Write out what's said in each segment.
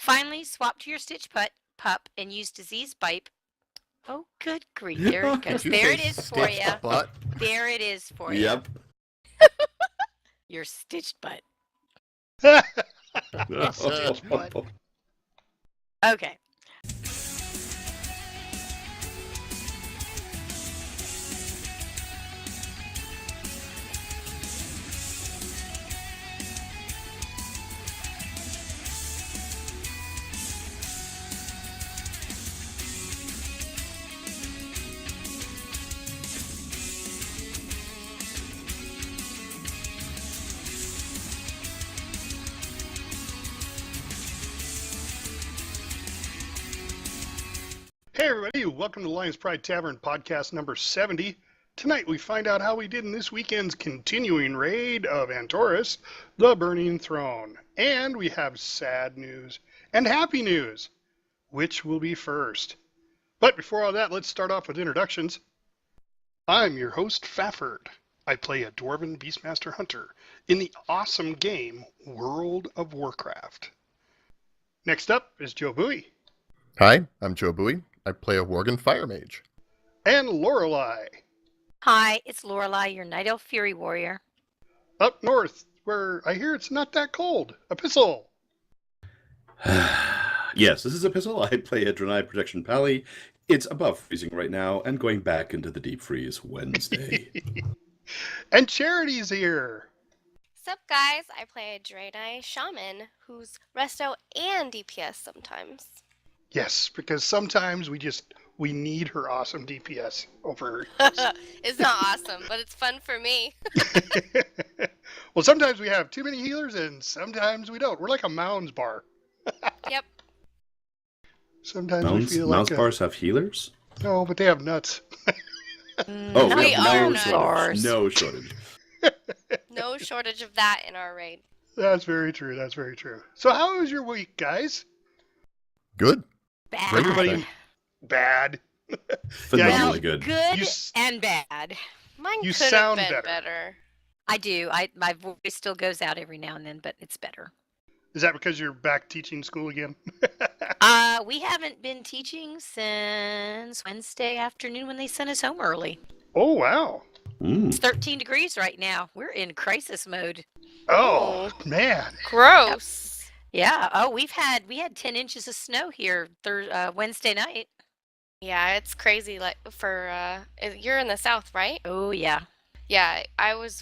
Finally, swap to your Stitch Pup and use Disease Bite. Oh, good grief. There it goes. There it is for you. There it is for you. Yep. Your stitched butt. Stitched butt. Okay. Hey everybody, welcome to Lions Pride Tavern podcast number 70. Tonight we find out how we did in this weekend's continuing raid of Antorus the Burning Throne. And we have sad news and happy news. Which will be first? But before all that, let's start off with introductions. I'm your host, Stafford. I play a Dwarven Beastmaster Hunter in the awesome game World of Warcraft. Next up is JobUi. Hi, I'm JobUi. I play a Worgen Fire Mage. And Lorelei. Hi, it's Lorelei, your Night Elf Fury Warrior. Up north, where I hear it's not that cold. Epistle. Yes, this is Epistle. I play a Draenei Protection Pally. It's above freezing right now and going back into the deep freeze Wednesday. And Charity's here. Sup guys, I play a Draenei Shaman who's resto and DPS sometimes. Yes, because sometimes we need her awesome DPS over. It's not awesome, but it's fun for me. Well, sometimes we have too many healers and sometimes we don't. We're like a Mounds bar. Yep. Sometimes Mounds we feel like Mounds bars have healers? No, but they have nuts. Oh, We are no shortage. No shortage. No shortage of that in our raid. That's very true. That's very true. So how was your week, guys? Good. Bad. Everybody bad. Phenomenally Well, good. Good and bad. Mine You could have sound been better. I do. My voice still goes out every now and then, but it's better. Is that because you're back teaching school again? We haven't been teaching since Wednesday afternoon when they sent us home early. Oh, wow. It's 13 degrees right now. We're in crisis mode. Oh, man. Gross. Yeah. Oh, we had 10 inches of snow here Wednesday night. Yeah, it's crazy. Like you're in the South, right? Oh yeah. Yeah,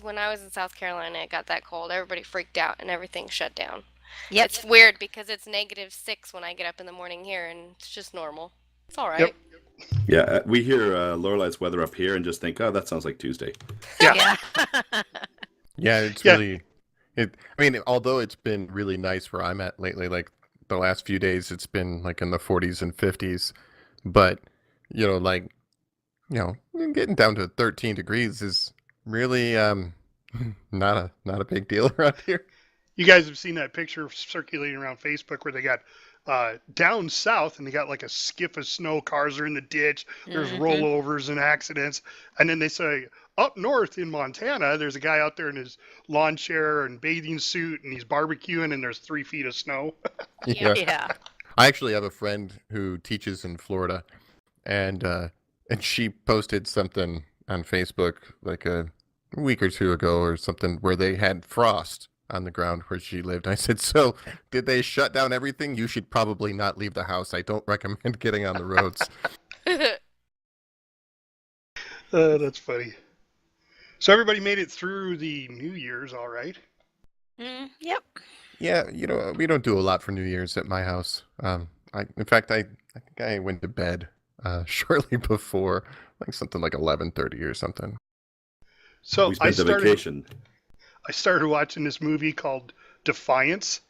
when I was in South Carolina, it got that cold. Everybody freaked out and everything shut down. Yep. It's weird because it's -6 when I get up in the morning here, and it's just normal. It's all right. Yep. Yeah, we hear Lorelei's weather up here and just think, oh, that sounds like Tuesday. Yeah. Yeah, it's really... I mean, although it's been really nice where I'm at lately, like the last few days, it's been like in the 40s and 50s. But, getting down to 13 degrees is really not a big deal around here. You guys have seen that picture circulating around Facebook where they got down south and they got like a skiff of snow, cars are in the ditch, there's rollovers and accidents. And then they say up north in Montana, there's a guy out there in his lawn chair and bathing suit and he's barbecuing and there's 3 feet of snow. Yeah. I actually have a friend who teaches in Florida, and she posted something on Facebook like a week or two ago or something where they had frost on the ground where she lived. I said, so did they shut down everything? You should probably not leave the house. I don't recommend getting on the roads. That's funny. So everybody made it through the New Year's all right? Yep. Yeah, we don't do a lot for New Year's at my house. I think I went to bed shortly before, like something like 11:30 or something. So We spent the vacation. I started watching this movie called Defiance.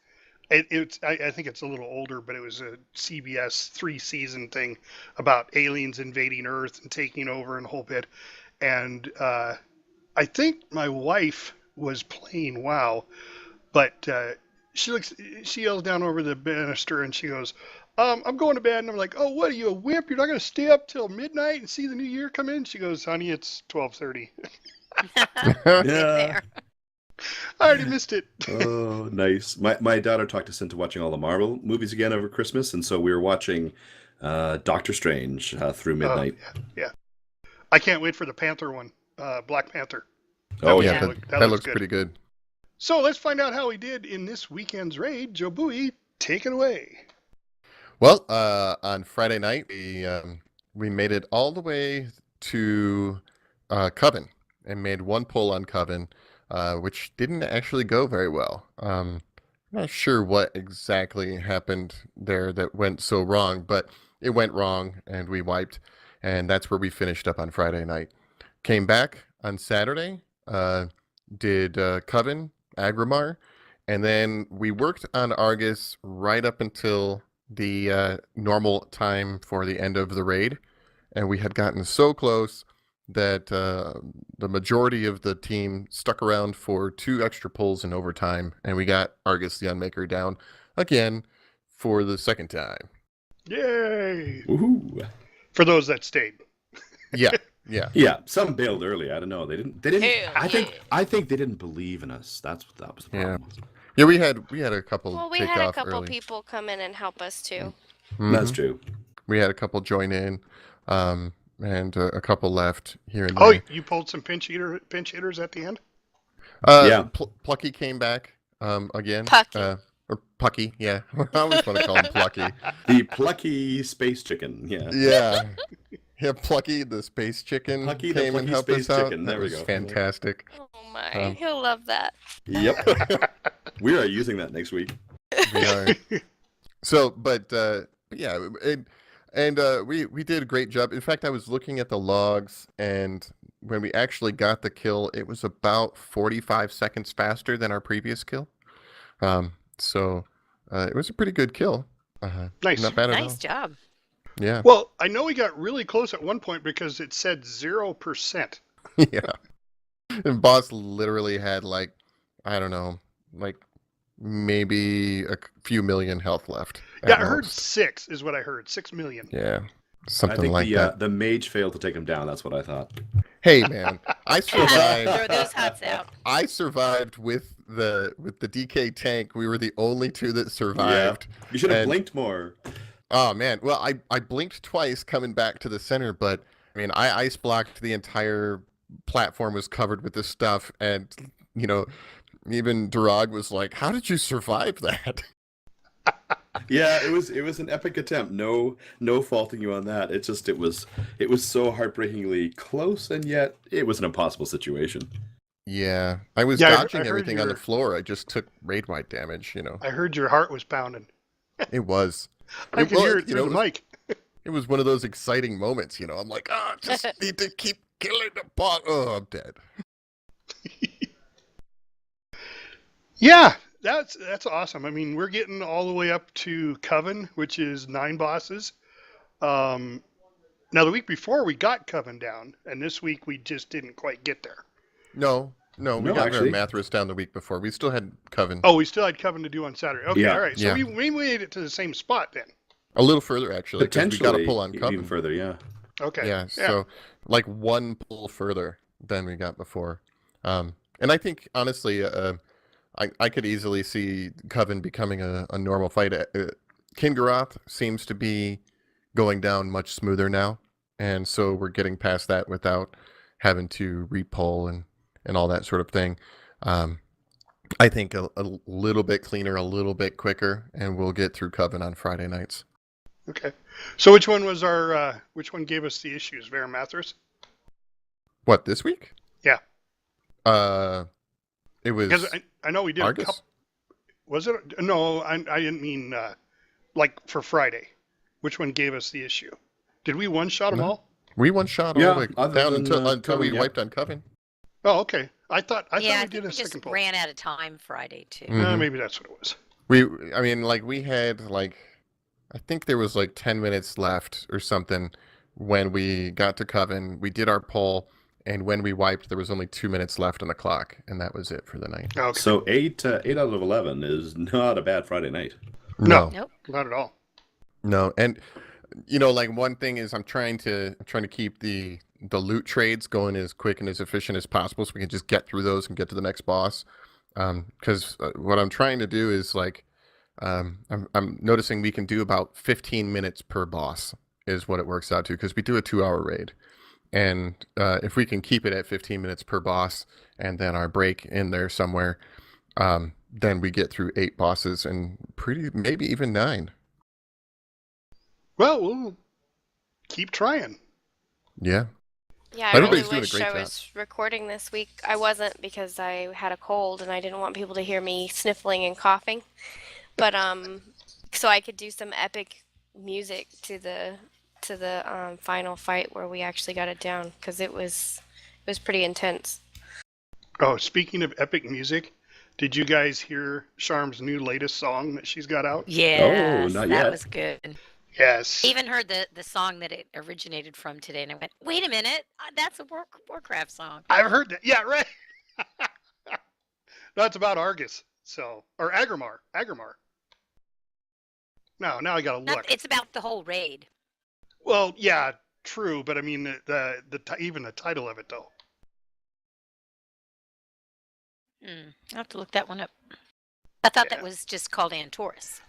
I think it's a little older, but it was a CBS 3-season thing about aliens invading Earth and taking over and a whole bit. And I think my wife was playing WoW, but she yells down over the banister and she goes, I'm going to bed. And I'm like, oh, what are you, a wimp? You're not going to stay up till midnight and see the new year come in? She goes, honey, it's 12:30. Yeah. I already missed it. Oh, nice. My daughter talked us into watching all the Marvel movies again over Christmas, and so we were watching Doctor Strange through midnight. Yeah. I can't wait for the Panther one, Black Panther. Oh, Yeah, yeah. that looks pretty good. So let's find out how we did in this weekend's raid. JoeBui, take it away. Well, on Friday night, we made it all the way to Coven and made one pull on Coven, which didn't actually go very well. Not sure what exactly happened there that went so wrong, but it went wrong and we wiped, and that's where we finished up on Friday night. Came back on Saturday, did Coven, Agrimar, and then we worked on Argus right up until the normal time for the end of the raid, and we had gotten so close that the majority of the team stuck around for 2 extra pulls in overtime, and we got Argus the Unmaker down again for the second time. Yay! Woohoo! For those that stayed. Yeah. Yeah, some bailed early. I don't know. They didn't. Hell I think they didn't believe in us. That was the problem. Yeah, we had a couple. Well, we take had a off couple early. people come in and help us too. That's Mhm. true. We had a couple join in, and a couple left here and Oh, there. you pulled some pinch hitters at the end? Yeah. Plucky came back again. Pucky. Or Pucky, yeah. I always want to call him Plucky. The plucky space chicken. Yeah. Yeah. Yeah, Plucky, the space chicken, Plucky, the came and plucky helped space us out. chicken. There That we was go. fantastic. Oh my, he'll love that. Yep. We are using that next week. We are. So, but yeah, we did a great job. In fact, I was looking at the logs, and when we actually got the kill, it was about 45 seconds faster than our previous kill. So it was a pretty good kill. Nice. Not bad at all. Nice job. Yeah. Well, I know we got really close at one point because it said 0%. Yeah. And boss literally had I don't know, maybe a few million health left. Yeah, at I heard most. 6 is what I heard. 6 million. Yeah. I Something think like that. the mage failed to take him down. That's what I thought. Hey man, I survived. Throw those huts out. I survived with the DK tank. We were the only 2 that survived. You should have And- blinked more. Oh man, well I blinked twice coming back to the center, but I mean I ice blocked the entire platform, was covered with this stuff, and even Durag was like, "How did you survive that?" Yeah, it was an epic attempt. No faulting you on that. It was so heartbreakingly close, and yet it was an impossible situation. Yeah, I was Yeah, I dodging heard everything on the your- floor. I just took raid-wide damage. I heard your heart was pounding. It was. I could hear it you through know, the mic. It was one of those exciting moments. I'm like, just need to keep killing the bot. Oh, I'm dead. Yeah, that's awesome. I mean, we're getting all the way up to Coven, which is 9 bosses. Now, the week before we got Coven down, and this week we just didn't quite get there. No, we No, got actually. Mathras down the week before. We still had Coven. Oh, we still had Coven to do on Saturday. Okay, Yeah. all right. So Yeah. we made it to the same spot then. A little further, actually, because we Potentially got to pull on even Coven. further. Yeah. Okay. Yeah, so one pull further than we got before. And I think, honestly, I could easily see Coven becoming a normal fight. Kingaroth seems to be going down much smoother now, and so we're getting past that without having to repull and all that sort of thing. I think a little bit cleaner, a little bit quicker, and we'll get through Coven on Friday nights. Okay. So which one was which one gave us the issues? Varamathras? What, this week? Yeah. It was Because I know we did Argus? a couple. Was it? No, I didn't mean for Friday. Which one gave us the issue? Did we one-shot them No. all? We one shot all Yeah, the way other down than, until Coven, we yeah. wiped on Coven. Oh, okay. I thought Yeah, I we think did we a just second pull. ran out of time Friday too. Mhm. Maybe that's what it was. I mean, we had I think there was 10 minutes left or something when we got to Coven. We did our poll, and when we wiped, there was only 2 minutes left on the clock, and that was it for the night. Okay. So 8 out of 11 is not a bad Friday night. No. Nope. Not at all. No, and one thing is I'm trying to keep the loot trades going as quick and as efficient as possible, so we can just get through those and get to the next boss. Because what I'm trying to do is like, I'm noticing we can do about 15 minutes per boss is what it works out to, because we do a 2-hour raid. And if we can keep it at 15 minutes per boss and then our break in there somewhere, then we get through 8 bosses and maybe even 9. Well, we'll keep trying. Yeah. Yeah, I really Everybody's doing a wish great I job. was recording this week. I wasn't because I had a cold and I didn't want people to hear me sniffling and coughing. But so I could do some epic music to the final fight where we actually got it down, because it was pretty intense. Oh, speaking of epic music, did you guys hear Charm's new latest song that she's got out? Yes, not that yet. was good. Yes. I even heard the song that it originated from today, and I went, "Wait a minute, that's a Warcraft song." I've heard that. Yeah, right. No, it's about Argus. So, or Agrimar. Now I gotta look. It's about the whole raid. Well, yeah, true, but I mean even the title of it though. I'll have to look that one up. I thought Yeah. that was just called Antorus.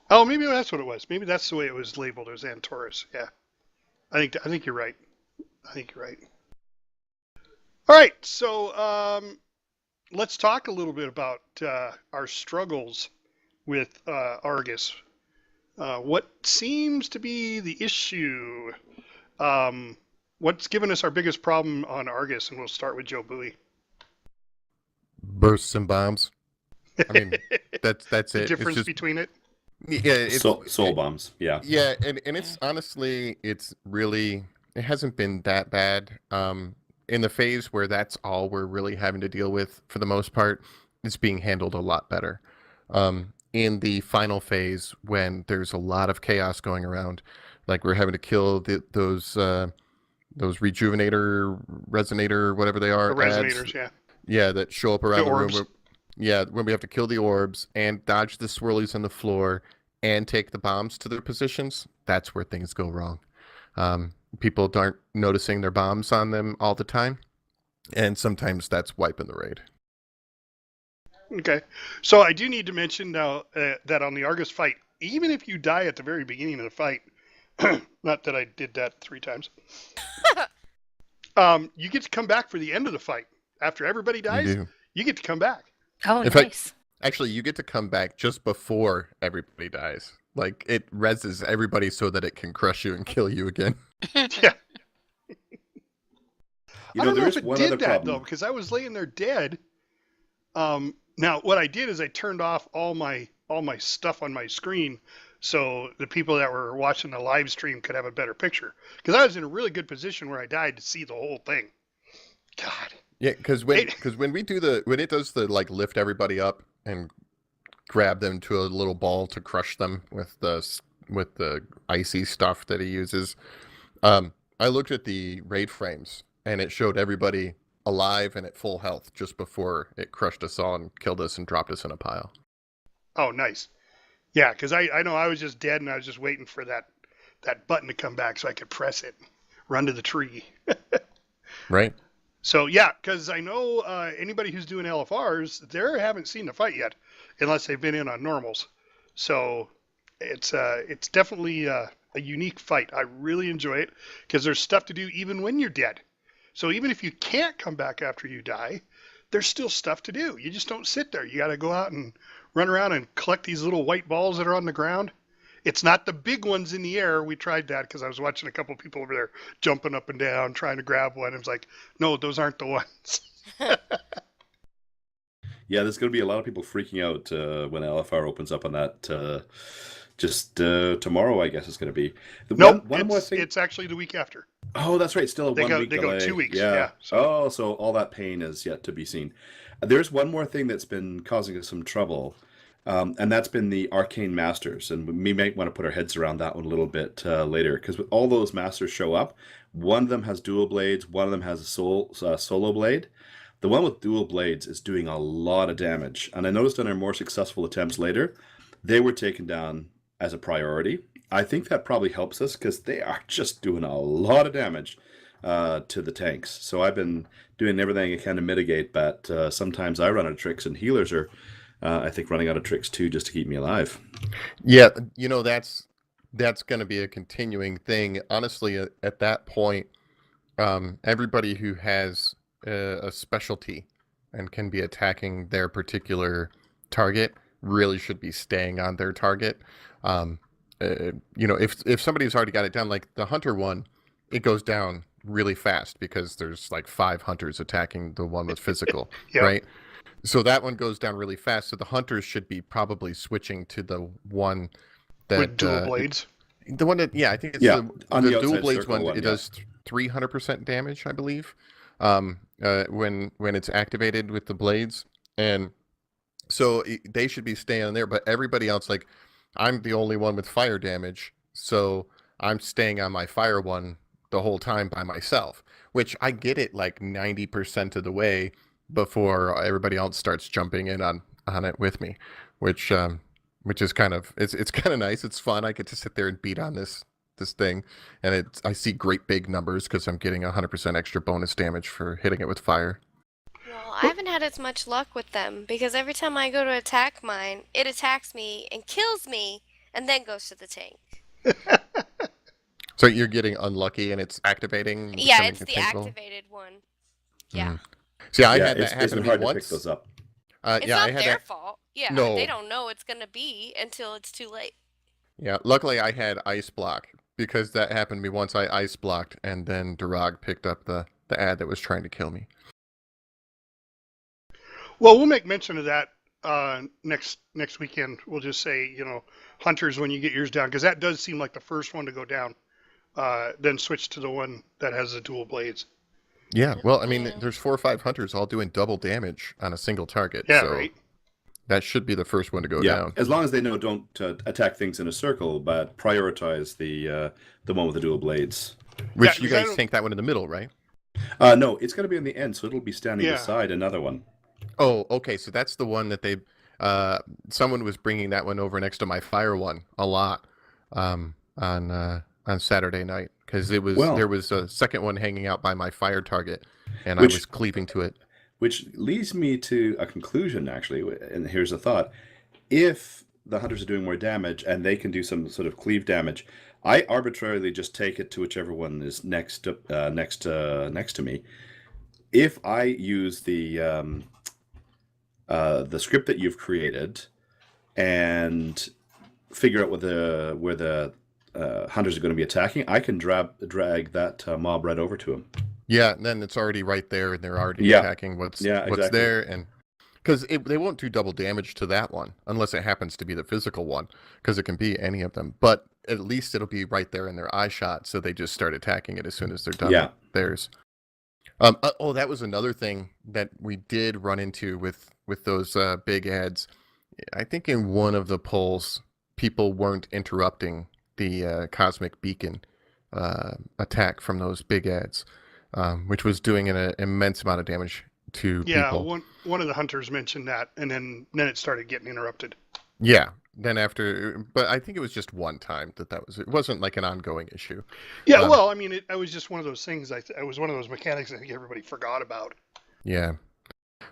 Oh, maybe that's what it was. Maybe that's the way it was labeled as Antorus. Yeah, I think you're right. All right, so let's talk a little bit about our struggles with Argus. What seems to be the issue? What's given us our biggest problem on Argus? And we'll start with JobUi. Bursts and bombs. I mean, that's The it. difference It's just, between it. yeah, it's, Soul bombs. Yeah. yeah, and it's honestly, it hasn't been that bad. In the phase where that's all we're really having to deal with for the most part, it's being handled a lot better. In the final phase, when there's a lot of chaos going around, like we're having to kill those rejuvenator, resonator, whatever they are, The ads, resonators, yeah. yeah, that show up around the room. orbs. When we have to kill the orbs and dodge the swirlies on the floor and take the bombs to their positions, that's where things go wrong. People aren't noticing their bombs on them all the time, and sometimes that's wiping the raid. Okay, so I do need to mention now that on the Argus fight, even if you die at the very beginning of the fight, not that I did that 3 times, you get to come back for the end of the fight. After everybody dies, you get to come back. Oh, In fact, nice. Actually, you get to come back just before everybody dies. Like, it reses everybody so that it can crush you and kill you again. Yeah. I don't know there if is it one did other that, problem. though, because I was laying there dead. Now, what I did is I turned off all my stuff on my screen so the people that were watching the live stream could have a better picture. Because I was in a really good position where I died to see the whole thing. God. Yeah, because when it does the like lift everybody up and grab them to a little ball to crush them with the icy stuff that he uses, I looked at the raid frames and it showed everybody alive and at full health just before it crushed us all and killed us and dropped us in a pile. Oh, nice. Yeah, because I know I was just dead and I was just waiting for that button to come back so I could press it, run to the tree. Right. So yeah, because I know anybody who's doing LFRs, they haven't seen the fight yet, unless they've been in on normals. So it's definitely a unique fight. I really enjoy it because there's stuff to do even when you're dead. So even if you can't come back after you die, there's still stuff to do. You just don't sit there. You got to go out and run around and collect these little white balls that are on the ground. It's not the big ones in the air. We tried that because I was watching a couple of people over there jumping up and down, trying to grab one. I was like, no, those aren't the ones. Yeah, there's going to be a lot of people freaking out when LFR opens up on that. Tomorrow, I guess it's going to be. Nope, One more thing. it's actually the week after. Oh, that's right. Still a 1 week They delay. go 2 weeks. Yeah. Yeah. Oh, so all that pain is yet to be seen. There's one more thing that's been causing us some trouble, and that's been the Arcane Masters. And we might want to put our heads around that one a little bit later, because with all those Masters show up, one of them has dual blades, one of them has a solo blade. The one with dual blades is doing a lot of damage. And I noticed on our more successful attempts later, they were taken down as a priority. I think that probably helps us because they are just doing a lot of damage. to the tanks. So I've been doing everything I can to mitigate, but sometimes I run out of tricks, and healers are, I think, running out of tricks too, just to keep me alive. Yeah, that's going to be a continuing thing. Honestly, at that point, everybody who has a specialty and can be attacking their particular target really should be staying on their target. If somebody's already got it down, like the hunter one, it goes down really fast because there's like 5 hunters attacking the one with physical, Yep. right? So that one goes down really fast. So the hunters should be probably switching to the one that With dual blades. the one that, I think it's on the the dual outside blades circle one. one, It yeah. does 300% damage, I believe, when it's activated with the blades, and so they should be staying on there. But everybody else, like, I'm the only one with fire damage, so I'm staying on my fire one the whole time by myself, which I get it like 90% of the way before everybody else starts jumping in on it with me, which is kind of it's kind of nice. It's fun. I get to sit there and beat on this thing, and I see great big numbers because I'm getting 100% extra bonus damage for hitting it with fire. Well, I haven't had as much luck with them because every time I go to attack mine, it attacks me and kills me and then goes to the tank. So you're getting unlucky and it's activating? Yeah, becoming it's a the tank roll? activated one. Yeah. See, I Yeah, had that it's happen to been me hard to once. pick those up. It's I not had their that. fault. Yeah, No. they don't know it's going to be until it's too late. Yeah, luckily I had ice block because that happened to me once. I ice blocked and then Durag picked up the ad that was trying to kill me. Well, we'll make mention of that next weekend. We'll just say, hunters, when you get yours down, because that does seem like the first one to go down. Then switch to the one that has the dual blades. Yeah, well, I mean, Yeah. there's 4 or 5 hunters all doing double damage on a single target. Yeah, so right. that should be the first one to go Yeah, down. as long as they know don't attack things in a circle, but prioritize the one with the dual blades. Which Yeah, you 'cause I guys don't- think that one in the middle, right? No, it's going to be on the end, so it'll be standing Yeah. beside another one. Oh, okay. So that's the one that they, someone was bringing that one over next to my fire one a lot, on Saturday night because there was a second one hanging out by my fire target, and I was cleaving to it. Which leads me to a conclusion, actually, and here's a thought. If the hunters are doing more damage and they can do some sort of cleave damage, I arbitrarily just take it to whichever one is next to me. If I use the script that you've created and figure out where the hunters are going to be attacking, I can drag that mob right over to them. Yeah, and then it's already right there, and they're already Yeah. attacking what's exactly. there, and because they won't do double damage to that one unless it happens to be the physical one, because it can be any of them. But at least it'll be right there in their eye shot, so they just start attacking it as soon as they're done Yeah. with theirs. That was another thing that we did run into with those big ads. I think in one of the polls, people weren't interrupting the cosmic beacon attack from those big ads, which was doing an immense amount of damage to people. One of the hunters mentioned that, and then it started getting interrupted. Yeah. Then but I think it was just one time it wasn't like an ongoing issue. Yeah, well, I mean, it was just one of those things. It was one of those mechanics I think everybody forgot about. Yeah.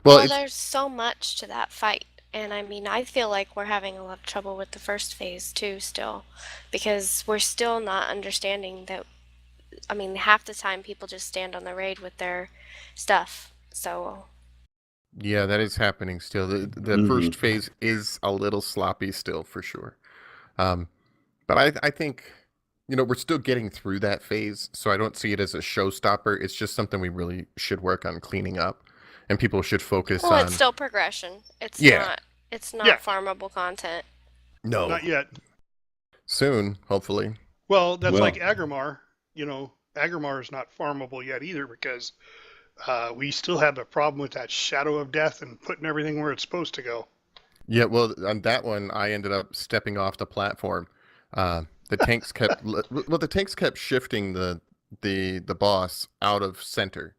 Well, there's so much to that fight. And I mean, I feel like we're having a lot of trouble with the first phase too still, because we're still not understanding that. I mean, half the time people just stand on the raid with their stuff. So yeah, that is happening still. The first phase is a little sloppy still, for sure. But I think, we're still getting through that phase, so I don't see it as a showstopper. It's just something we really should work on cleaning up, and people should focus on. Well, it's still progression. It's not farmable content. No. Not yet. Soon, hopefully. Well, that's like Agrimar. Agrimar is not farmable yet either because we still have a problem with that Shadow of Death and putting everything where it's supposed to go. Yeah, well, on that one, I ended up stepping off the platform. The tanks kept shifting the boss out of center,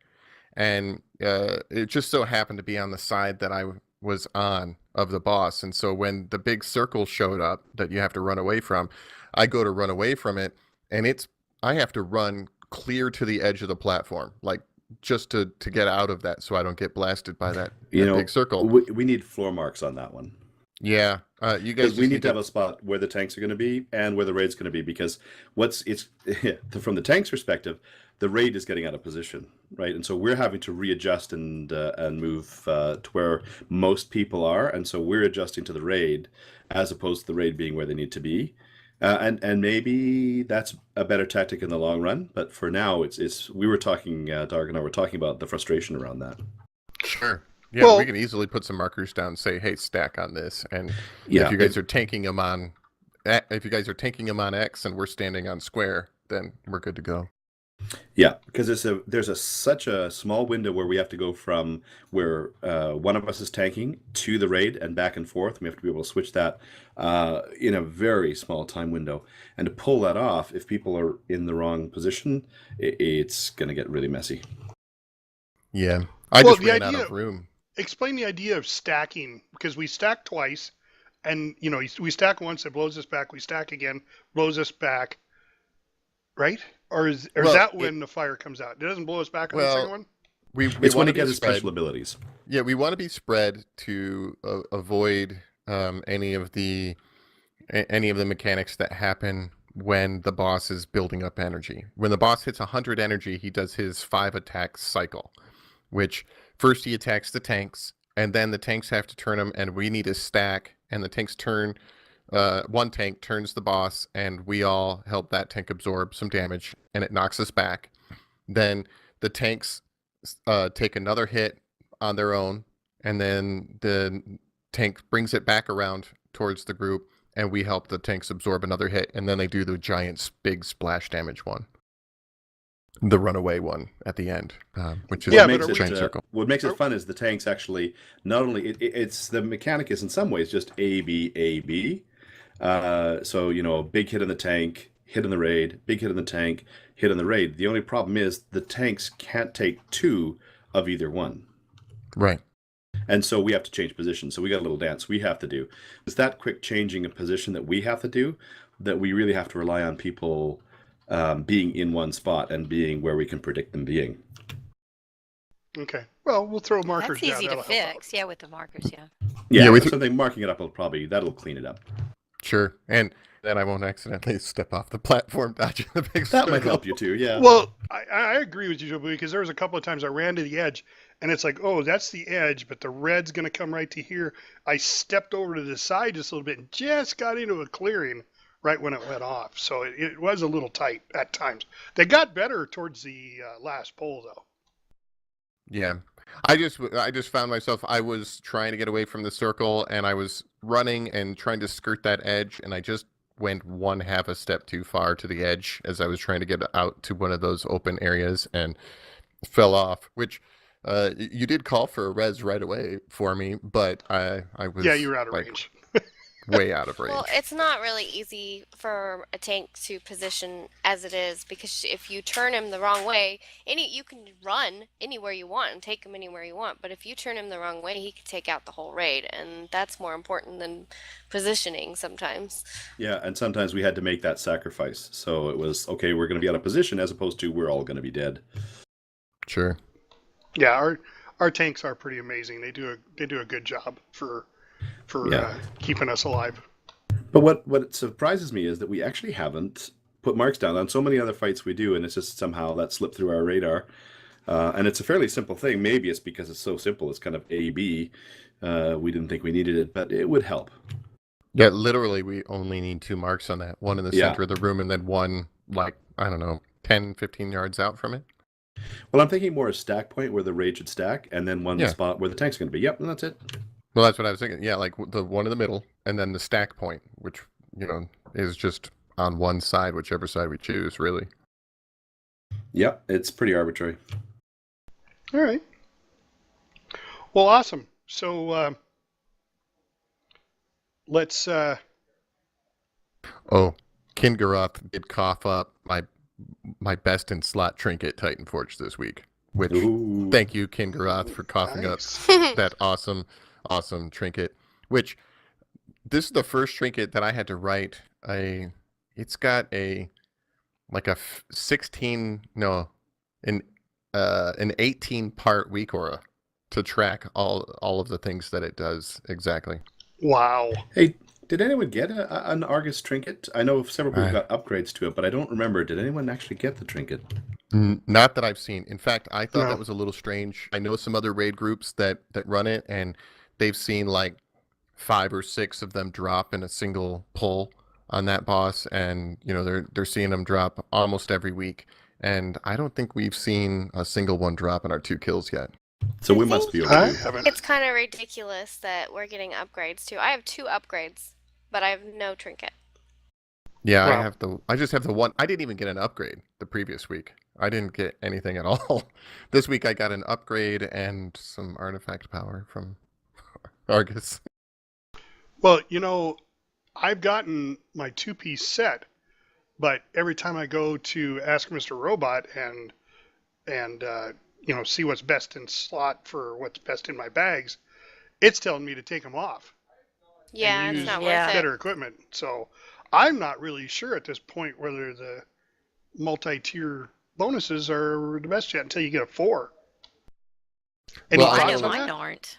and it just so happened to be on the side that I was on of the boss. And so when the big circle showed up that you have to run away from, I go to run away from it, and I have to run clear to the edge of the platform, like just to get out of that so I don't get blasted by that big circle. We need floor marks on that one. Yeah, you guys. Because we need to have a spot where the tanks are going to be and where the raid's going to be. Because from the tank's perspective, the raid is getting out of position, right? And so we're having to readjust and move to where most people are, and so we're adjusting to the raid as opposed to the raid being where they need to be. And maybe that's a better tactic in the long run. But for now, it's we were talking, Dark and I were talking about the frustration around that. Sure. Yeah, we can easily put some markers down and say, "Hey, stack on this." And if you guys are tanking them on, X and we're standing on square, then we're good to go. Yeah, because there's such a small window where we have to go from where one of us is tanking to the raid and back and forth. We have to be able to switch that in a very small time window. And to pull that off, if people are in the wrong position, it's going to get really messy. Yeah, I just ran out of room. Explain the idea of stacking, because we stack twice, and we stack once, it blows us back. We stack again, blows us back, right? Or is that when the fire comes out? It doesn't blow us back on the second one? It's when it gets special abilities. Yeah, we want to be spread to avoid any of the mechanics that happen when the boss is building up energy. When the boss hits 100 energy, he does his 5 attack cycle, which first he attacks the tanks, and then the tanks have to turn him, and we need a stack, and the tanks turn. One tank turns the boss, and we all help that tank absorb some damage, and it knocks us back. Then the tanks take another hit on their own, and then the tank brings it back around towards the group, and we help the tanks absorb another hit, and then they do the giant big splash damage one. The runaway one at the end, which is a giant circle. What makes it fun is the tanks actually not only it's the mechanic is in some ways just A B A B. So big hit in the tank, hit in the raid, big hit in the tank, hit in the raid. The only problem is the tanks can't take 2 of either one. Right. And so we have to change position. So we got a little dance we have to do. It's that quick changing of position that we have to do that we really have to rely on people being in one spot and being where we can predict them being. Okay. Well, we'll throw markers down. That's easy to fix. Yeah, with the markers, Yeah, with something marking it up that'll clean it up. Sure. And then I won't accidentally step off the platform dodging the big That might help you too, yeah. Well, I agree with you, Joe, because there was a couple of times I ran to the edge, and it's like, oh, that's the edge, but the red's going to come right to here. I stepped over to the side just a little bit and just got into a clearing right when it went off. So it was a little tight at times. They got better towards the last poll, though. Yeah. I just found myself, I was trying to get away from the circle, and I was running and trying to skirt that edge, and I just went 1/2 a step too far to the edge as I was trying to get out to one of those open areas and fell off, which you did call for a res right away for me, but I was... Yeah, you were out of range. Way out of range. Well, it's not really easy for a tank to position as it is, because if you turn him the wrong way, you can run anywhere you want and take him anywhere you want, but if you turn him the wrong way, he could take out the whole raid, and that's more important than positioning sometimes. Yeah, and sometimes we had to make that sacrifice. So it was, okay, we're going to be out of position, as opposed to we're all going to be dead. Sure. Yeah, our tanks are pretty amazing. They do a good job for keeping us alive. But what surprises me is that we actually haven't put marks down on so many other fights we do, and it's just somehow that slipped through our radar. And it's a fairly simple thing. Maybe it's because it's so simple. It's kind of A-B. We didn't think we needed it, but it would help. Yeah, literally, we only need 2 marks on that. One in the center of the room, and then one, 10, 15 yards out from it. Well, I'm thinking more a stack point where the raid should stack, and then one spot where the tank's going to be. Yep, and that's it. Well, that's what I was thinking. Yeah, like the one in the middle, and then the stack point, which, is just on one side, whichever side we choose, really. Yep, it's pretty arbitrary. All right. Well, awesome. So let's... Oh, Kingaroth did cough up my best in slot trinket Titan Forge this week, which, thank you, Kingaroth, for coughing up that awesome trinket, which this is the first trinket that I had to write. It's got a like a 18-part week aura to track all of the things that it does exactly. Wow. Hey, did anyone get an Argus trinket? I know several people got upgrades to it, but I don't remember. Did anyone actually get the trinket? Not that I've seen. In fact, I thought No. that was a little strange. I know some other raid groups that run it, and they've seen like 5 or 6 of them drop in a single pull on that boss, and they're seeing them drop almost every week. And I don't think we've seen a single one drop in our 2 kills yet. So we I must be think able I to. haven't. It's kind of ridiculous that we're getting upgrades too. I have 2 upgrades, but I have no trinket. Yeah, Wow. I just have the one. I didn't even get an upgrade the previous week. I didn't get anything at all. This week I got an upgrade and some artifact power from Argus. Well, I've gotten my 2-piece set, but every time I go to Ask Mr. Robot and see what's best in slot for what's best in my bags, it's telling me to take them off. Yeah, and it's use not Yeah. worth it. better equipment. So I'm not really sure at this point whether the multi-tier bonuses are the best yet until you get a 4. Any Well, I thoughts I know on know mine that? aren't.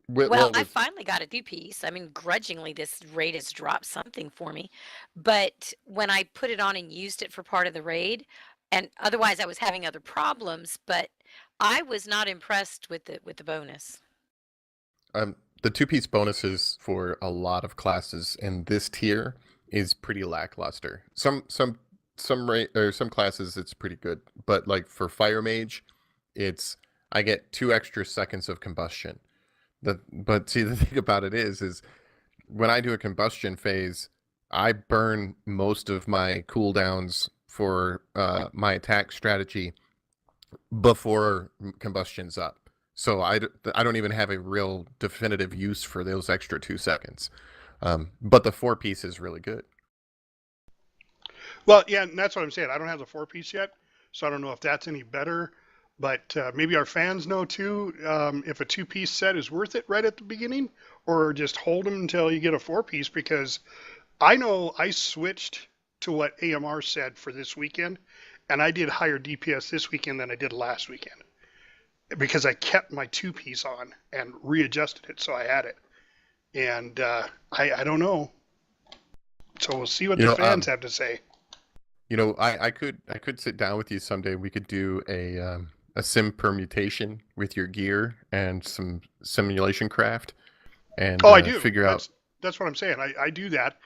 Well, Well, I with finally got a 2-piece. I mean, grudgingly, this raid has dropped something for me. But when I put it on and used it for part of the raid, and otherwise I was having other problems, but I was not impressed with the bonus. the 2-piece bonuses for a lot of classes in this tier is pretty lackluster. Some classes it's pretty good, but like for Fire Mage, I get 2 extra seconds of combustion. But see, the thing about it is when I do a combustion phase, I burn most of my cooldowns for my attack strategy before combustion's up. So I don't even have a real definitive use for those extra 2 seconds. But the 4-piece is really good. Well, yeah, and that's what I'm saying. I don't have the 4-piece yet, so I don't know if that's any better. But maybe our fans know too if a 2-piece set is worth it right at the beginning, or just hold them until you get a 4-piece. Because I know I switched to what AMR said for this weekend, and I did higher DPS this weekend than I did last weekend because I kept my 2-piece on and readjusted it so I had it. And I don't know. So we'll see what the fans have to say. I could sit down with you someday. We could do a sim permutation with your gear and some simulation craft, and I do. figure out. That's what I'm saying. I do that,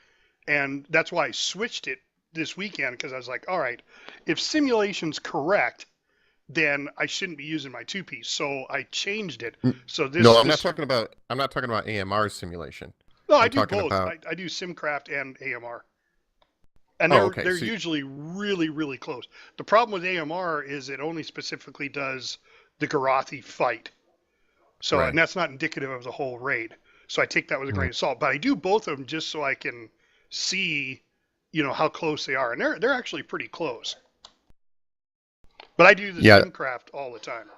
and that's why I switched it this weekend, because I was like, all right, if simulation's correct, then I shouldn't be using my 2-piece. So I changed it. So this. No, I'm not talking about AMR simulation. No, I I'm do talking both. about- I do SimCraft and AMR. And okay, they're so usually really, really close. The problem with AMR is it only specifically does the Guidotti fight. So, Right. and that's not indicative of the whole raid. So I take that with a grain of salt. But I do both of them just so I can see, how close they are. And they're actually pretty close. But I do the SimCraft all the time.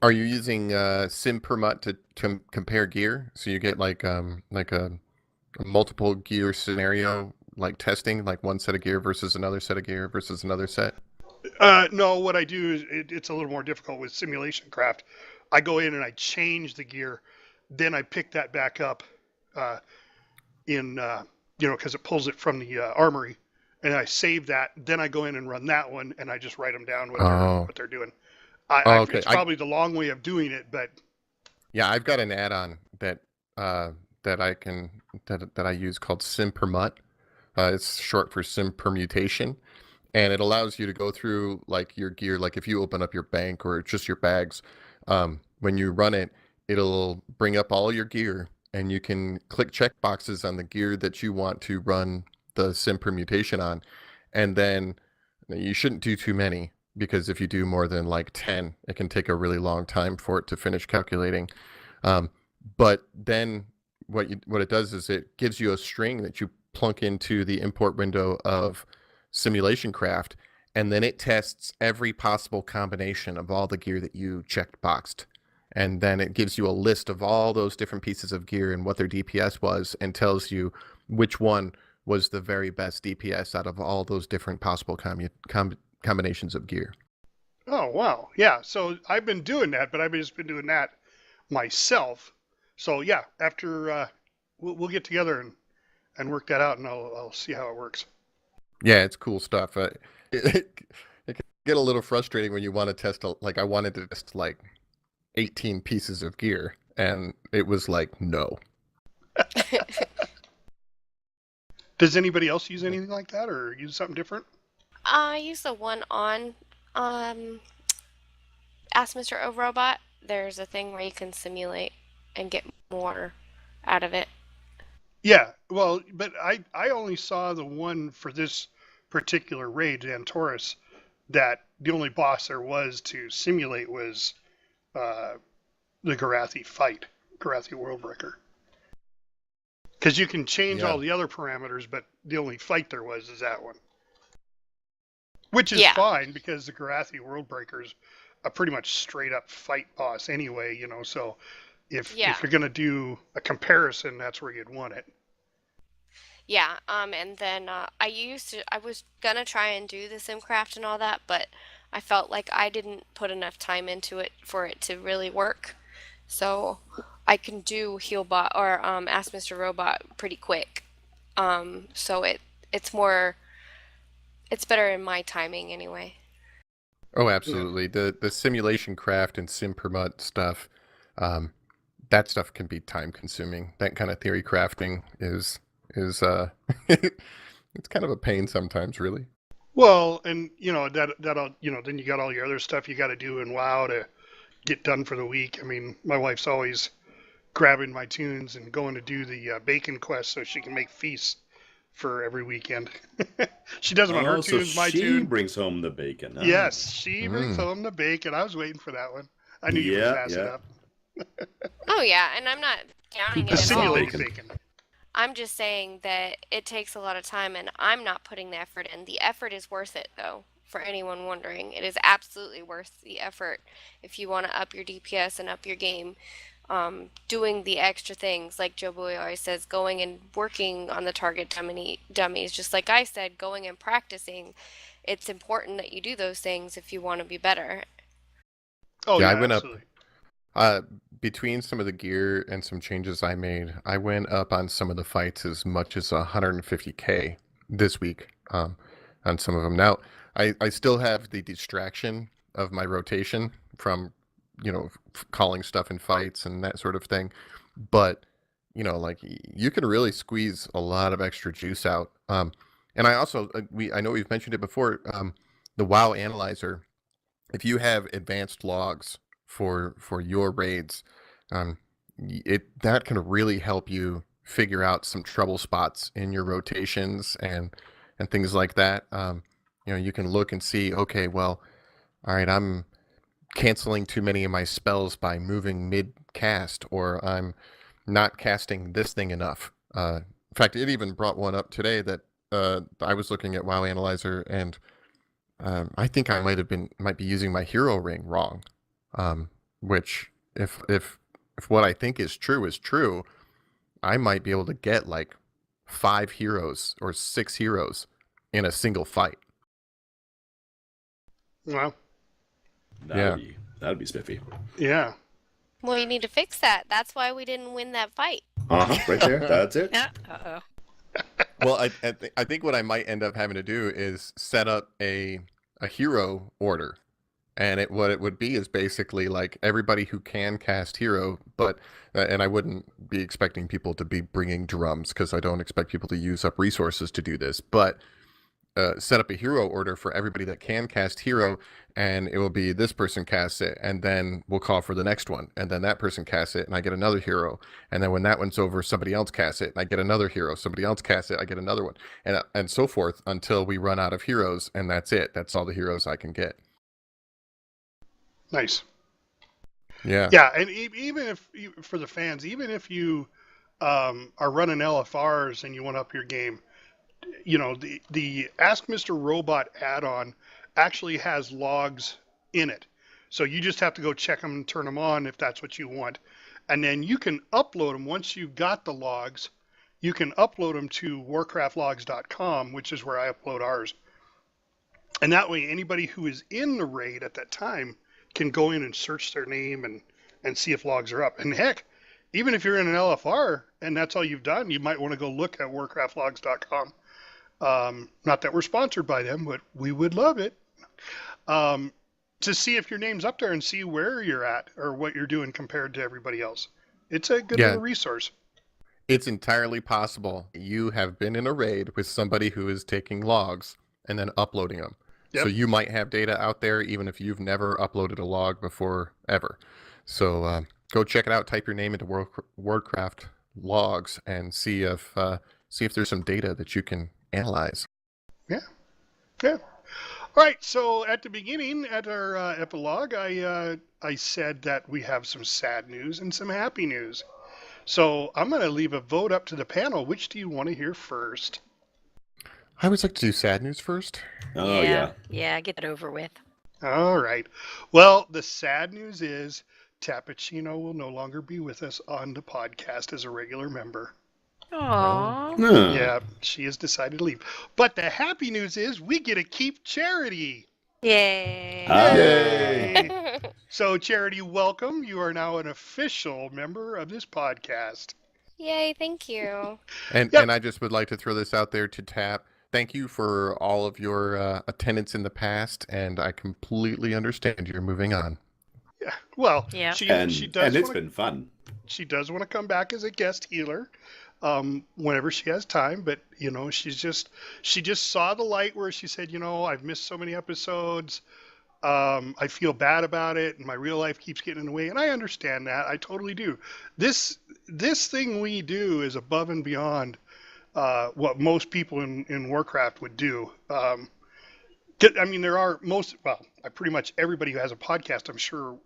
Are you using SimPermut to compare gear? So you get like a multiple gear scenario, like testing, like one set of gear versus another set of gear versus another set? No, what I do is it's a little more difficult with simulation craft. I go in and I change the gear, then I pick that back up because it pulls it from the armory, and I save that. Then I go in and run that one, and I just write them down what they're doing. Okay. It's probably the long way of doing it, but Yeah, I've got an add-on that I use called SimPermut. It's short for Sim Permutation, and it allows you to go through like your gear. Like if you open up your bank or just your bags, when you run it, it'll bring up all your gear, and you can click check boxes on the gear that you want to run the Sim Permutation on, and then you shouldn't do too many, because if you do more than like 10, it can take a really long time for it to finish calculating. But then what it does is it gives you a string that you plunk into the import window of Simulation Craft, and then it tests every possible combination of all the gear that you checked boxed. And then it gives you a list of all those different pieces of gear and what their DPS was, and tells you which one was the very best DPS out of all those different possible combinations of gear. Oh, wow. Yeah, so I've been doing that, but I've just been doing that myself. So yeah, after we'll get together and work that out, and I'll see how it works. Yeah, it's cool stuff. It can get a little frustrating when you want to test, like I wanted to test like 18 pieces of gear, and it was like, no. Does anybody else use anything like that, or use something different? I use the one on Ask Mr. O Robot. There's a thing where you can simulate and get more out of it. Yeah, well, but I only saw the one for this particular raid, Antorus, that the only boss there was to simulate was the Guidotti fight, Guidotti Worldbreaker. Because you can change all the other parameters, but the only fight there was is that one. Which is fine, because the Guidotti Worldbreaker is a pretty much straight up fight boss anyway, you know, so if you're going to do a comparison, that's where you'd want it. Yeah, and then I was gonna try and do the SimCraft and all that, but I felt like I didn't put enough time into it for it to really work. So I can do Healbot or Ask Mr. Robot pretty quick. So it's better in my timing anyway. Oh, absolutely. The simulation craft and SimPermut stuff, that stuff can be time consuming. That kind of theory crafting is it's kind of a pain sometimes, really. Well, and that'll then you got all your other stuff you got to do in WoW to get done for the week. I mean, my wife's always grabbing my tunes and going to do the bacon quest so she can make feasts for every weekend. She does them on her tunes, my tune. She brings home the bacon. Huh? Yes, she brings home the bacon. I was waiting for that one. I knew you would pass it up. Oh yeah, and I'm not downing The it at all. simulated bacon. I'm just saying that it takes a lot of time, and I'm not putting the effort in. The effort is worth it, though, for anyone wondering. It is absolutely worth the effort if you want to up your DPS and up your game. Doing the extra things, like JoBui always says, going and working on the target dummies, just like I said, going and practicing. It's important that you do those things if you want to be better. Oh, yeah, I went absolutely. up. Between some of the gear and some changes I made, I went up on some of the fights as much as 150k this week on some of them. Now, I still have the distraction of my rotation from, calling stuff in fights and that sort of thing. But, like you can really squeeze a lot of extra juice out. And I also, I know we've mentioned it before, the WoW Analyzer, if you have advanced logs for your raids, that can really help you figure out some trouble spots in your rotations and things like that. You can look and see, okay, well, all right, I'm canceling too many of my spells by moving mid cast, or I'm not casting this thing enough. In fact, it even brought one up today that I was looking at WoW Analyzer, and I think I might be using my hero ring wrong. Which if what I think is true, I might be able to get like 5 heroes or 6 heroes in a single fight. Wow. That'd be spiffy. Yeah. Well, you need to fix that. That's why we didn't win that fight. Right there. That's it. Yeah. Uh-oh. Well, I think what I might end up having to do is set up a hero order. And what it would be is basically like everybody who can cast hero, but and I wouldn't be expecting people to be bringing drums because I don't expect people to use up resources to do this, but set up a hero order for everybody that can cast hero, and it will be this person casts it, and then we'll call for the next one, and then that person casts it, and I get another hero, and then when that one's over, somebody else casts it, and I get another hero, somebody else casts it, I get another one, and so forth until we run out of heroes, and that's it. That's all the heroes I can get. Nice. Yeah. Yeah, and even if for the fans, even if you are running LFRs and you want to up your game, the Ask Mr. Robot add-on actually has logs in it. So you just have to go check them and turn them on if that's what you want. And then you can upload them once you've got the logs. you can upload them to warcraftlogs.com, which is where I upload ours. And that way, anybody who is in the raid at that time can go in and search their name and see if logs are up. And heck, even if you're in an LFR and that's all you've done, you might want to go look at warcraftlogs.com. Not that we're sponsored by them, but we would love it. To see if your name's up there and see where you're at or what you're doing compared to everybody else. It's a good little resource. It's entirely possible you have been in a raid with somebody who is taking logs and then uploading them. Yep. So you might have data out there even if you've never uploaded a log before ever. So go check it out. Type your name into Warcraft logs and see if there's some data that you can analyze. Yeah. All right, so at the beginning, at our epilogue, I said that we have some sad news and some happy news. So I'm going to leave a vote up to the panel. Which do you want to hear first? I would like to do sad news first. Oh, yeah. Yeah, get that over with. All right. Well, the sad news is Tappuccino will no longer be with us on the podcast as a regular member. Aww. Yeah, she has decided to leave. But the happy news is we get to keep Charity. Yay. Yay. So, Charity, welcome. You are now an official member of this podcast. Yay, thank you. And I just would like to throw this out there to Tap. Thank you for all of your attendance in the past, and I completely understand you're moving on. Yeah, well, yeah. She does. And it's been fun. She does want to come back as a guest healer. Whenever she has time, but she just saw the light where she said, I've missed so many episodes. I feel bad about it, and my real life keeps getting in the way. And I understand that. I totally do. This thing we do is above and beyond what most people in Warcraft would do. There are pretty much everybody who has a podcast, I'm sure,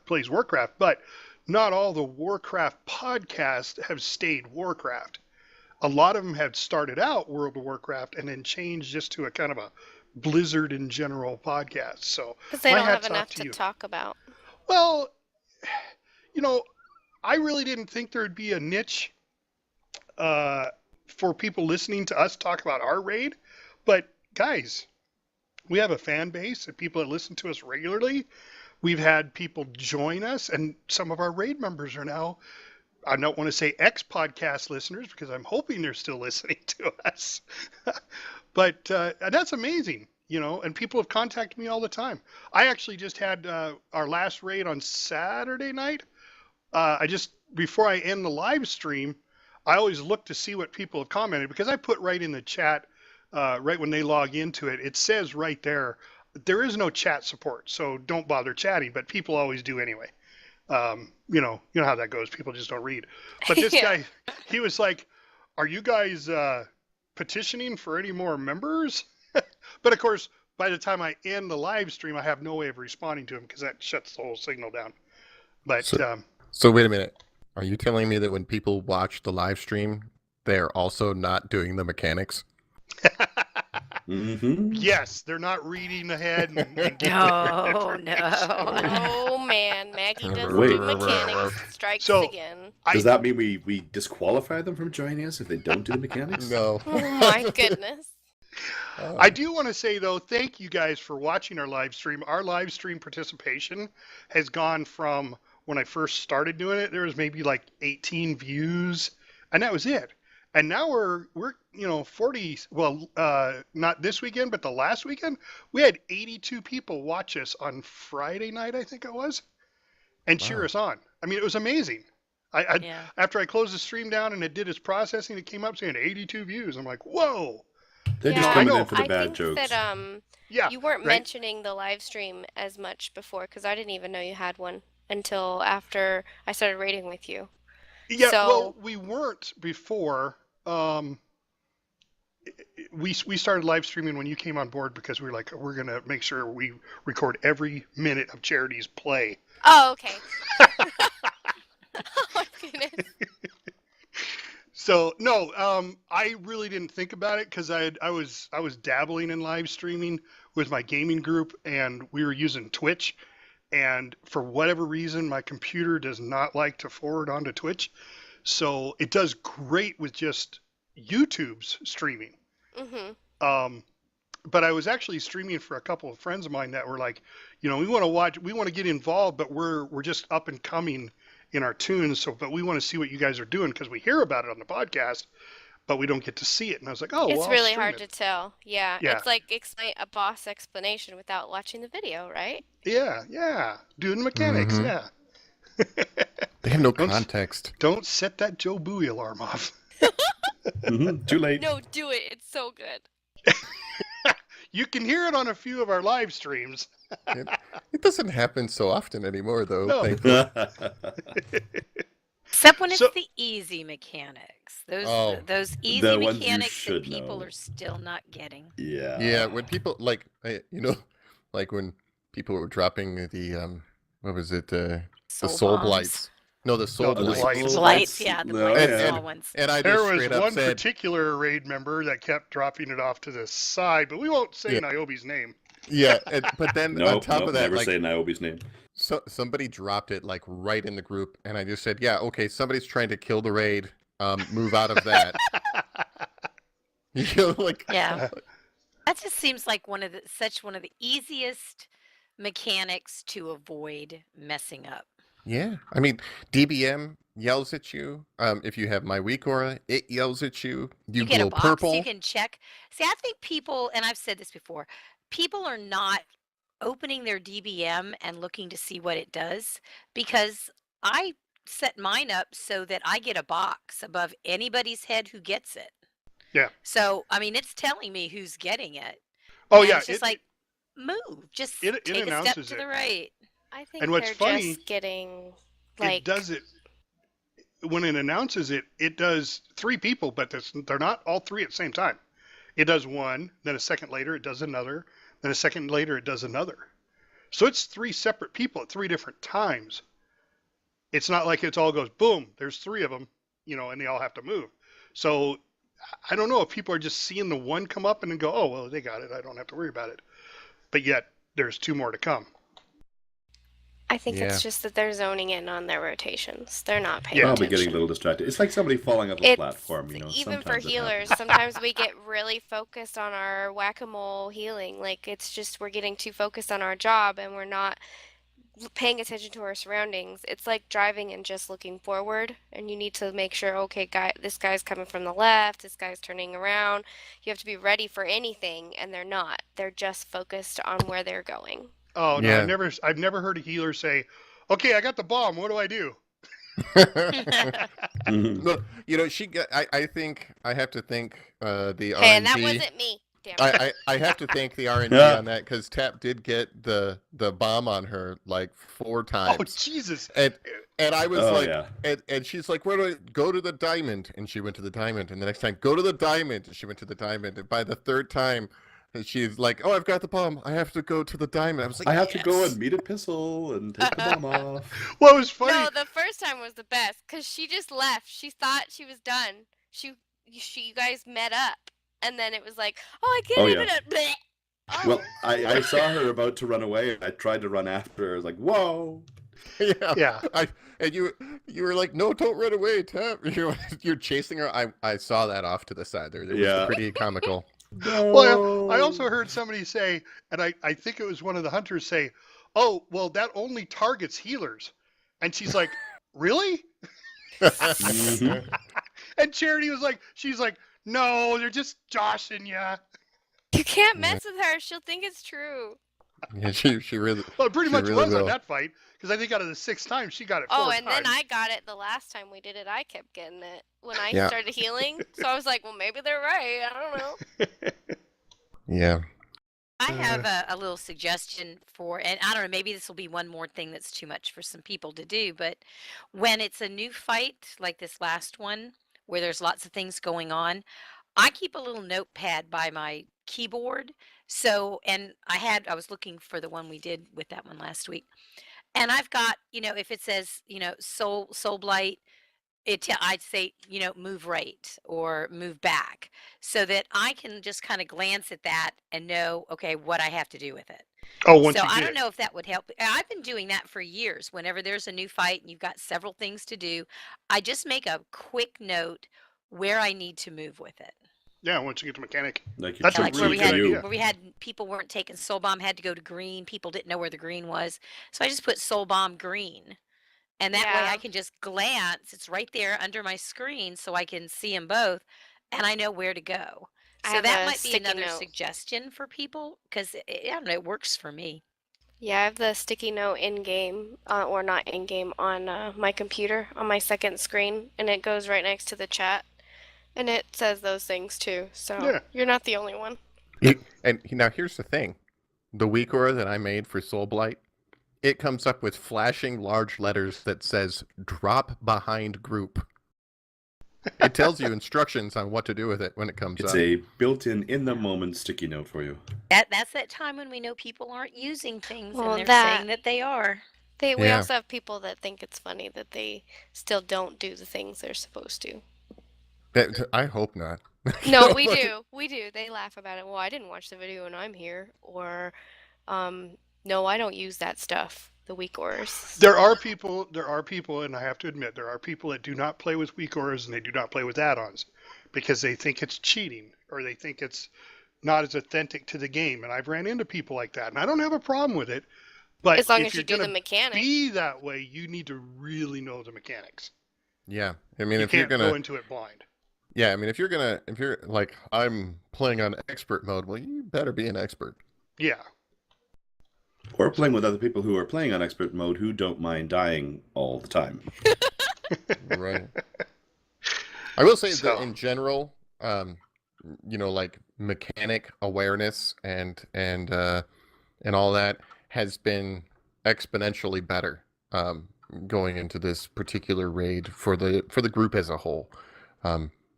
plays Warcraft, but not all the Warcraft podcasts have stayed Warcraft. A lot of them had started out World of Warcraft and then changed just to a kind of a Blizzard in general podcast. So because they don't have enough to talk about. Well, I really didn't think there would be a niche for people listening to us talk about our raid. But guys, we have a fan base and people that listen to us regularly. We've had people join us, and some of our raid members are now, I don't want to say ex-podcast listeners because I'm hoping they're still listening to us. But that's amazing, and people have contacted me all the time. I actually just had our last raid on Saturday night. Before I end the live stream, I always look to see what people have commented because I put right in the chat, right when they log into it, it says right there is no chat support, so don't bother chatting, but people always do anyway. You know how that goes. People just don't read. But this guy, he was like, are you guys petitioning for any more members? But of course, by the time I end the live stream, I have no way of responding to him because that shuts the whole signal down. But so wait a minute. Are you telling me that when people watch the live stream, they're also not doing the mechanics? Mm-hmm. Yes, they're not reading ahead. No. Oh man, Maggie doesn't do mechanics. Strikes again. Does that mean we disqualify them from joining us if they don't do the mechanics? No. Oh my goodness. I do want to say though, thank you guys for watching our live stream. Our live stream participation has gone from when I first started doing it, there was maybe like 18 views, and that was it. And now we're 40, not this weekend, but the last weekend, we had 82 people watch us on Friday night, I think it was, and cheer us on. I mean, it was amazing. After I closed the stream down and it did its processing, it came up saying 82 views. I'm like, whoa. They're just coming in for the bad jokes. That, you weren't mentioning the live stream as much before, because I didn't even know you had one until after I started raiding with you. Yeah, well, we weren't before. We started live streaming when you came on board because we were like, we're going to make sure we record every minute of Charity's play. Oh, okay. Oh, my goodness. So, no, I really didn't think about it because I was dabbling in live streaming with my gaming group, and we were using Twitch. And for whatever reason, my computer does not like to forward onto Twitch. So it does great with just YouTube's streaming. Mm-hmm. But I was actually streaming for a couple of friends of mine that were like, we want to get involved, but we're just up and coming in our tunes. So, but we want to see what you guys are doing because we hear about it on the podcast, but we don't get to see it. And I was like, oh, It's well, I'll really stream hard it. to tell. Yeah. Yeah. It's like explain a boss explanation without watching the video, right? Yeah. Doing mechanics, Mhm. yeah. They have no Don't- context. Don't set that JobUI alarm off. Too late. No, do it. It's so good. You can hear it on a few of our live streams. It doesn't happen so often anymore, though. No. Thankfully. Except when it's So- the easy mechanics. Those Oh. those easy The ones you mechanics that should people know. are still not getting. Yeah. Yeah, when people like like when people were dropping the what was it? The soul bombs. blights. No, the soul No, the blights. blights. Blights, yeah, the No, blights, yeah. the small ones. And I There just was straight up one said, particular raid member that kept dropping it off to the side, but we won't say Yeah. Niobe's name. yeah, but then on top of that, never like say Niobe's name. somebody dropped it like right in the group, and I just said, yeah, okay, somebody's trying to kill the raid. Move out of that. Like Yeah. That just seems like one of the easiest mechanics to avoid messing up. Yeah, I mean, DBM yells at you. If you have my weak aura, it yells at you. You get glow a box, purple. you can check. See, I think people, and I've said this before, people are not opening their DBM and looking to see what it does because I set mine up so that I get a box above anybody's head who gets it. Yeah. So, I mean, it's telling me who's getting it. Oh, and yeah. It's just like, move. Just it take a step announces to it. the right. I think And what's they're funny, just getting it like does it when it announces it. It does 3 people, but they're not all 3 at the same time. It does one, then a second later it does another, then a second later it does another. So it's 3 separate people at 3 different times. It's not like it all goes boom. There's 3 of them, and they all have to move. So I don't know if people are just seeing the one come up and then go, oh well, they got it. I don't have to worry about it. But yet there's 2 more to come. I think Yeah. it's just that they're zoning in on their rotations. They're not paying Yeah. Probably attention. getting a little distracted. It's like somebody falling off a It's platform, even for sometimes it healers, happens. sometimes we get really focused on our whack-a-mole healing. Like it's just we're getting too focused on our job and we're not paying attention to our surroundings. It's like driving and just looking forward, and you need to make sure, okay, this guy's coming from the left, this guy's turning around. You have to be ready for anything, and they're not. They're just focused on where they're going. Oh no, Yeah. I've never heard a healer say, okay, I got the bomb. What do I do? Mhm. No, she got. I think I have to thank the RNG. Hey, and that wasn't me. Damn it. I have to thank the RNG Yeah. on that because Tap did get the bomb on her like 4 Oh times, Jesus! and I was Oh, like, yeah. and she's like, where do I go to the diamond? And she went to the diamond, and the next time, go to the diamond, and she went to the diamond, and by the 3rd time, she's like, oh, I've got the bomb. I have to go to the diamond. I was like, I have to go "Yes." and meet Epistle and take the bomb off. What was funny? No, the first time was the best because she just left. She thought she was done. You guys met up, and then it was like, oh, I can't Oh, even. yeah. Bleh. Oh. Well, I saw her about to run away. I tried to run after her. I was like, whoa. Yeah. Yeah. And you were like, no, don't run away, Tap. You're chasing her. I saw that off to the side there. It was Yeah. pretty comical. No. Well, I also heard somebody say, and I think it was one of the hunters say, oh, well, that only targets healers. And she's like, really? Mhm. And Charity was like, she's like, no, they're just joshing ya. You can't mess with her. She'll think it's true. Yeah, she really. Well, it pretty She much really was on will. that fight, because I think out of the 6 times, she got it 4 Oh, times. and then I got it the last time we did it. I kept getting it when I Yeah. started healing. So I was like, well, maybe they're right. I don't know. Yeah. I have a little suggestion for, and I don't know, maybe this will be one more thing that's too much for some people to do, but when it's a new fight, like this last one, where there's lots of things going on, I keep a little notepad by my keyboard. So, and I was looking for the one we did with that one last week. And I've got, if it says, Soul Blight, I'd say, move right or move back so that I can just kind of glance at that and know, okay, what I have to do with it. Oh, once So you I get don't it. know if that would help. I've been doing that for years. Whenever there's a new fight and you've got several things to do, I just make a quick note where I need to move with it. Yeah, once you get the mechanic. Like That's Yeah, a like really where we good had idea. where we had people weren't taking soul bomb, had to go to green. People didn't know where the green was. So I just put soul bomb green. And that way I Yeah. can just glance. It's right there under my screen so I can see them both and I know where to go. I So have that a might be sticky another note. suggestion for people because I don't know, it works for me. Yeah, I have the sticky note in game, or not in game, on my computer on my second screen, and it goes right next to the chat, and it says those things too. So Yeah. you're not the only one. And now here's the thing. The weak aura that I made for Soul Blight, it comes up with flashing large letters that says drop behind group. It tells you instructions on what to do with it when it comes It's up. a built-in, in-the-moment sticky note for you. That's that time when we know people aren't using things Well, and they're that- saying that they are. We Yeah. also have people that think it's funny that they still don't do the things they're supposed to. I hope not. No, we do. We do. They laugh about it. Well, I didn't watch the video and I'm here. Or, no, I don't use that stuff. The weak auras. There are people, and I have to admit, there are people that do not play with weak auras and they do not play with add-ons because they think it's cheating or they think it's not as authentic to the game. And I've ran into people like that, and I don't have a problem with it. But As long if as you you're do the gonna mechanic. be that way, you need to really know the mechanics. Yeah. I mean, You if you're can't gonna go into it blind. Yeah, I mean, if you're like, I'm playing on expert mode, well, you better be an expert. Yeah. Or playing with other people who are playing on expert mode who don't mind dying all the time. Right. I will say So- that in general, like mechanic awareness and all that has been exponentially better going into this particular raid for the group as a whole.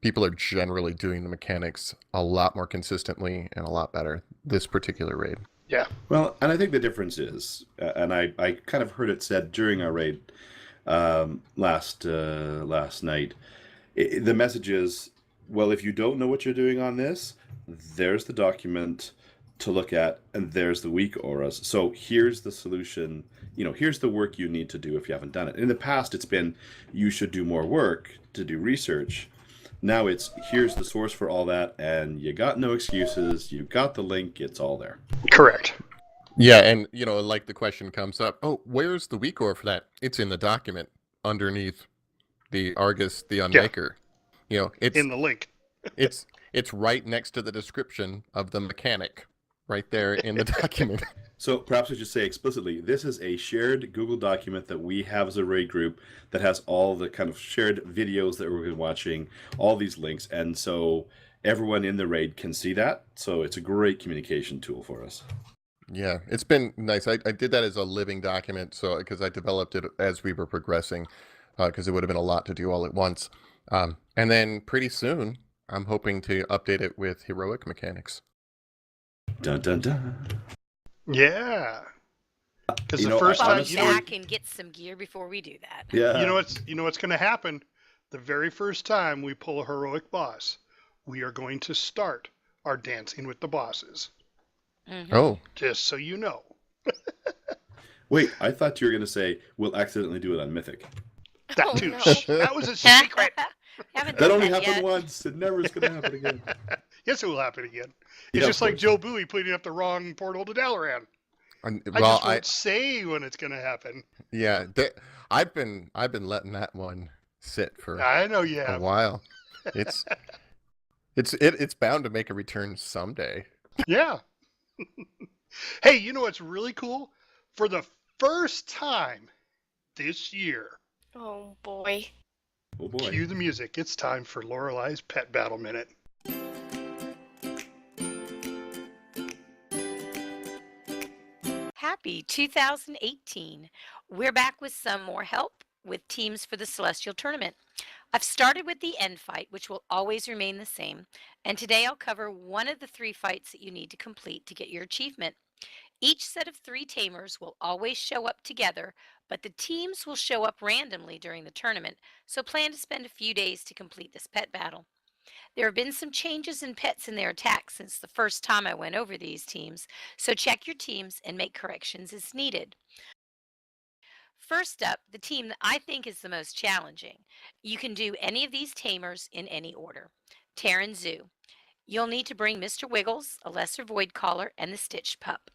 People are generally doing the mechanics a lot more consistently and a lot better this particular raid. Yeah. Well, and I think the difference is, and I kind of heard it said during our raid last night, the message is, well, if you don't know what you're doing on this, there's the document to look at, and there's the weak auras. So here's the solution. Here's the work you need to do if you haven't done it. In the past, it's been, you should do more work to do research. Now it's, here's the source for all that, and you got no excuses. You got the link. It's all there. Correct. Yeah, and like the question comes up, oh, where's the weak aura for that? It's in the document underneath the Argus the Unmaker. It's In the link. it's right next to the description of the mechanic, right there in the document. So perhaps we should say explicitly, this is a shared Google document that we have as a raid group that has all the kind of shared videos that we've been watching, all these links, and so everyone in the raid can see that. So it's a great communication tool for us. Yeah, it's been nice. I did that as a living document, so because I developed it as we were progressing, because it would have been a lot to do all at once. And then pretty soon, I'm hoping to update it with heroic mechanics. Dun dun dun. Yeah. Because You the know, first I time, Fall honestly- back and get some gear before we do that. Yeah. you know what's going to happen? The very first time we pull a heroic boss, we are going to start our dancing with the bosses. Mhm. Oh, Just so you know. Wait, I thought you were going to say we'll accidentally do it on Mythic. That Oh, too. no. Shh, that was a secret. Haven't That done only that happened yet. once. It never is going to happen again. Yes, it will happen again. Yeah, It's just of like course. Joe Bowie putting up the wrong portal to Dalaran. I well, just won't say when it's going to happen. yeah, I've been letting that one sit for I know you a have. while. It's bound to make a return someday. Yeah. Hey, you know what's really cool? For the first time this year, Oh boy. Oh boy. cue the music. It's time for Lorelei's Pet Battle Minute. Happy 2018. We're back with some more help with teams for the Celestial Tournament. I've started with the end fight, which will always remain the same, and today I'll cover one of the 3 fights that you need to complete to get your achievement. Each set of 3 tamers will always show up together, but the teams will show up randomly during the tournament, so plan to spend a few days to complete this pet battle. There have been some changes in pets and their attacks since the first time I went over these teams, so check your teams and make corrections as needed. First up, the team that I think is the most challenging. You can do any of these tamers in any order. Terran Zoo. You'll need to bring Mr. Wiggles, a lesser void caller, and the Stitched Pup.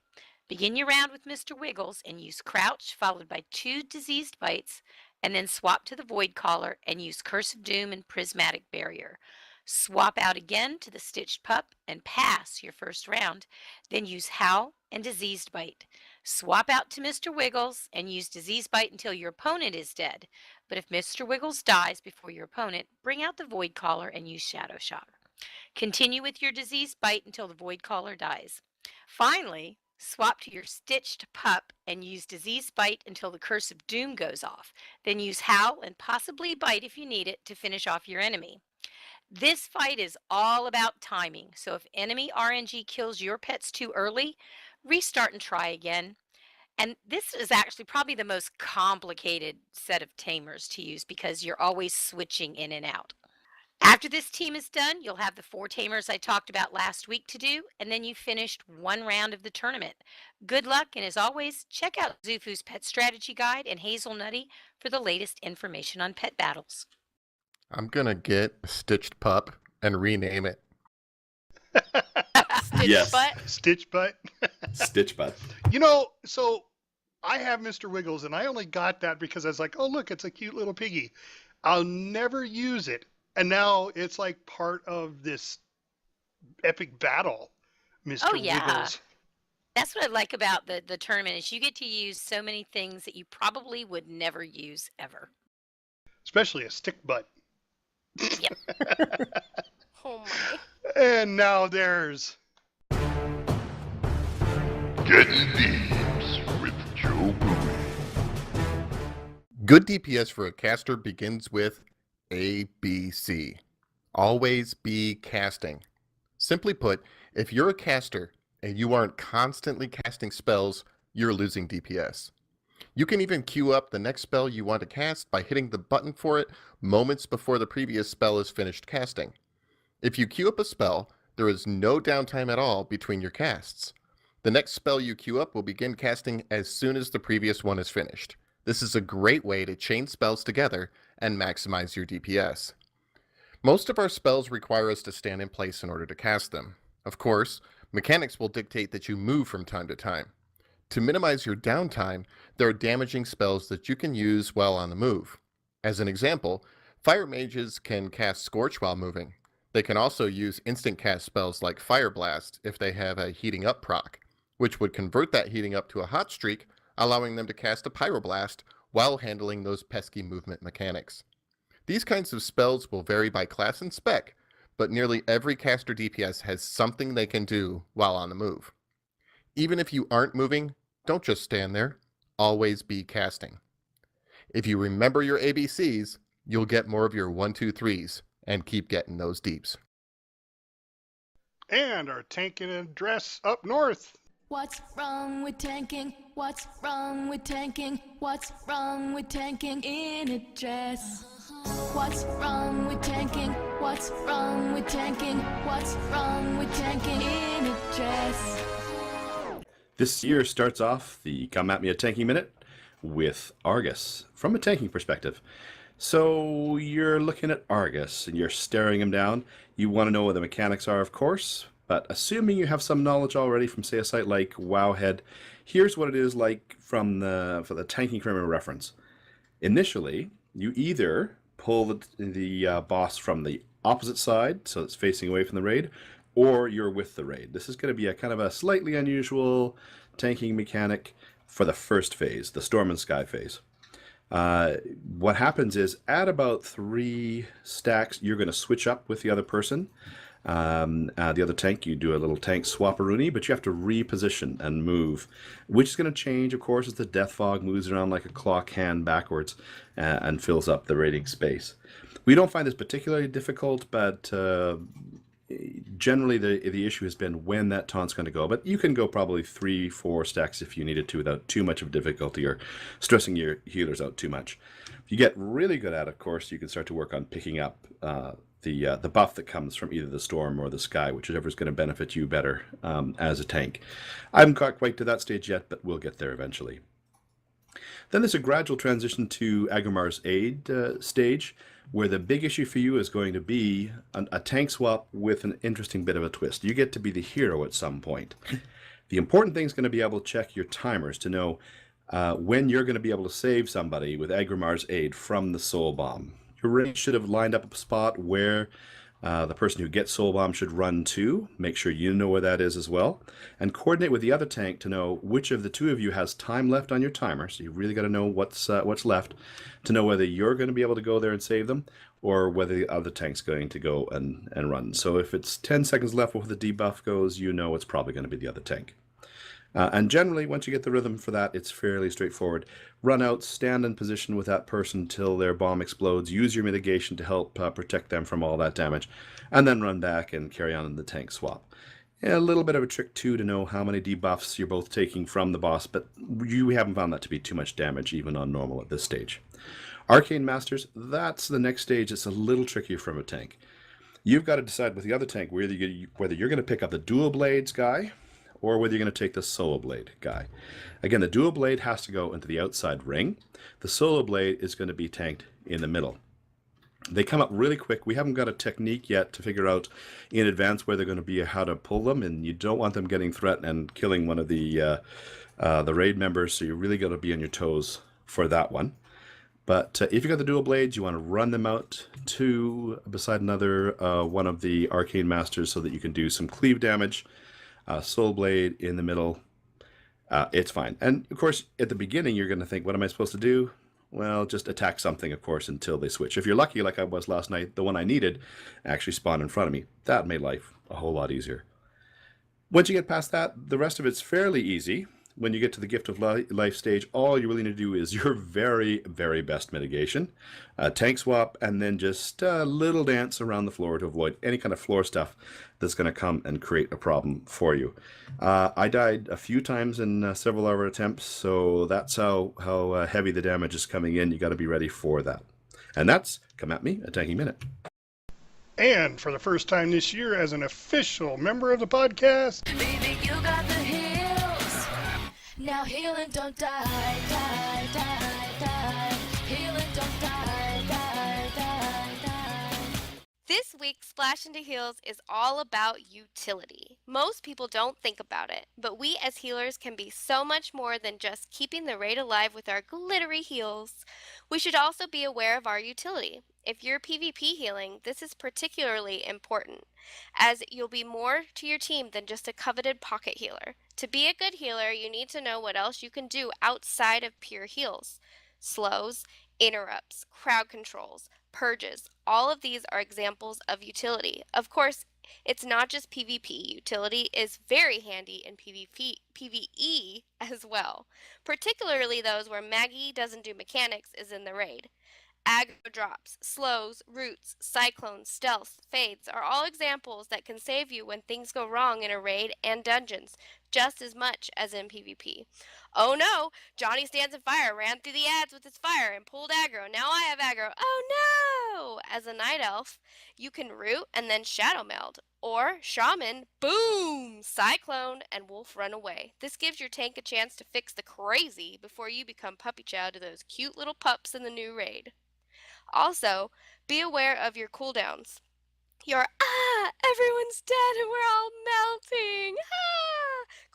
Begin your round with Mr. Wiggles and use Crouch, followed by 2 diseased bites, and then swap to the void caller and use Curse of Doom and Prismatic Barrier. Swap out again to the Stitched Pup and pass your first round. Then use Howl and Diseased Bite. Swap out to Mr. Wiggles and use Diseased Bite until your opponent is dead. But if Mr. Wiggles dies before your opponent, bring out the Void Caller and use Shadow Shot. Continue with your Diseased Bite until the Void Caller dies. Finally, swap to your Stitched Pup and use Diseased Bite until the Curse of Doom goes off. Then use Howl and possibly Bite if you need it to finish off your enemy. This fight is all about timing, so if enemy RNG kills your pets too early, restart and try again. And this is actually probably the most complicated set of tamers to use because you're always switching in and out. After this team is done, you'll have the 4 tamers I talked about last week to do, and then you've finished 1 round of the tournament. Good luck, and as always, check out Zufu's Pet Strategy Guide and Hazelnutty for the latest information on pet battles. I'm going to get a Stitched Pup and rename it. Stitched Yes. Butt. Stitch butt. Stitch butt. You know, so I have Mr. Wiggles, and I only got that because I was like, oh, look, it's a cute little piggy. I'll never use it. And now it's like part of this epic battle, Mr. Oh, yeah. Wiggles. That's what I like about the tournament is you get to use so many things that you probably would never use ever. Especially a stick butt. Oh my. And now there's Getting Thieves with Joe Bowie. Good DPS for a caster begins with ABC. Always be casting. Simply put, if you're a caster and you aren't constantly casting spells, you're losing DPS. You can even queue up the next spell you want to cast by hitting the button for it moments before the previous spell is finished casting. If you queue up a spell, there is no downtime at all between your casts. The next spell you queue up will begin casting as soon as the previous one is finished. This is a great way to chain spells together and maximize your DPS. Most of our spells require us to stand in place in order to cast them. Of course, mechanics will dictate that you move from time to time. To minimize your downtime, there are damaging spells that you can use while on the move. As an example, fire mages can cast Scorch while moving. They can also use instant cast spells like Fire Blast if they have a heating up proc, which would convert that heating up to a hot streak, allowing them to cast a Pyroblast while handling those pesky movement mechanics. These kinds of spells will vary by class and spec, but nearly every caster DPS has something they can do while on the move. Even if you aren't moving, don't just stand there. Always be casting. If you remember your ABCs, you'll get more of your 1, 2, 3s and keep getting those deeps. and our tank in a dress up north. What's wrong with tanking? What's wrong with tanking? What's wrong with tanking in a dress? What's wrong with tanking? What's wrong with tanking? What's wrong with tanking in a dress? This year starts off the Come At Me a Tanking Minute with Argus from a tanking perspective. So you're looking at Argus and you're staring him down. You want to know what the mechanics are, of course, but assuming you have some knowledge already from, say, a site like Wowhead, here's what it is like for the tanking criminal reference. Initially, you either pull the boss from the opposite side, so it's facing away from the raid, or you're with the raid. This is going to be a kind of a slightly unusual tanking mechanic for the first phase, the Storm and Sky phase. What happens is at about 3 stacks, you're going to switch up with the other person. The other tank, you do a little tank swapperoonie, but you have to reposition and move, which is going to change, of course, as the Death Fog moves around like a clock hand backwards and fills up the raiding space. We don't find this particularly difficult, but generally the issue has been when that taunt's going to go, but you can go probably 3-4 stacks if you needed to without too much of difficulty or stressing your healers out too much. If you get really good at it, of course, you can start to work on picking up the buff that comes from either the storm or the sky, whichever is going to benefit you better as a tank. I haven't got quite to that stage yet, but we'll get there eventually. Then there's a gradual transition to Agrimar's Aid stage, where the big issue for you is going to be a tank swap with an interesting bit of a twist. You get to be the hero at some point. The important thing is going to be able to check your timers to know when you're going to be able to save somebody with Agrimar's Aid from the Soul Bomb. Your range should have lined up a spot where the person who gets Soul Bomb should run to. Make sure you know where that is as well. And coordinate with the other tank to know which of the two of you has time left on your timer. So you really got to know what's left to know whether you're going to be able to go there and save them or whether the other tank's going to go and run. So if it's 10 seconds left before the debuff goes, you know it's probably going to be the other tank. And generally, once you get the rhythm for that, it's fairly straightforward. Run out, stand in position with that person till their bomb explodes, use your mitigation to help protect them from all that damage, and then run back and carry on in the tank swap. A little bit of a trick, too, to know how many debuffs you're both taking from the boss, but you haven't found that to be too much damage, even on normal at this stage. Arcane Masters, that's the next stage. It's a little trickier from a tank. You've got to decide with the other tank whether you're going to pick up the Dual Blades guy, or whether you're going to take the Solo Blade guy. Again, the Dual Blade has to go into the outside ring. The Solo Blade is going to be tanked in the middle. They come up really quick. We haven't got a technique yet to figure out in advance where they're going to be or how to pull them, and you don't want them getting threatened and killing one of the raid members, so you really got to be on your toes for that one. But if you got the Dual Blades, you want to run them out to beside another one of the Arcane Masters so that you can do some cleave damage. Soul Blade in the middle, it's fine. And of course, at the beginning, you're going to think, what am I supposed to do? Well, just attack something, of course, until they switch. If you're lucky, like I was last night, the one I needed actually spawned in front of me. That made life a whole lot easier. Once you get past that, the rest of it's fairly easy. When you get to the Gift of Life stage, all you really need to do is your very, very best mitigation, tank swap, and then just a little dance around the floor to avoid any kind of floor stuff that's going to come and create a problem for you. I died a few times in several hour attempts, so that's how heavy the damage is coming in. You got to be ready for that. And that's Come At Me, a Tanking Minute. And for the first time this year, as an official member of the podcast, Baby, you got the hills. Now heal and don't die, die, die, die. Heal and don't die, die, die, die. This week's Splash into Heals is all about utility. Most people don't think about it, but we as healers can be so much more than just keeping the raid alive with our glittery heals. We should also be aware of our utility. If you're PvP healing, this is particularly important, as you'll be more to your team than just a coveted pocket healer. To be a good healer, you need to know what else you can do outside of pure heals. Slows, interrupts, crowd controls, purges, all of these are examples of utility. Of course, it's not just PvP. Utility is very handy in PvE as well, particularly those where Maggie doesn't do mechanics is in the raid. Aggro drops, slows, roots, cyclones, stealths, fades are all examples that can save you when things go wrong in a raid and dungeons, just as much as in PvP. Oh no! Johnny Stands in Fire ran through the ads with his fire and pulled aggro. Now I have aggro. Oh no! As a night elf, you can root and then shadow meld. Or shaman, boom! Cyclone and wolf run away. This gives your tank a chance to fix the crazy before you become puppy chow to those cute little pups in the new raid. Also, be aware of your cooldowns. Your everyone's dead and we're all melting,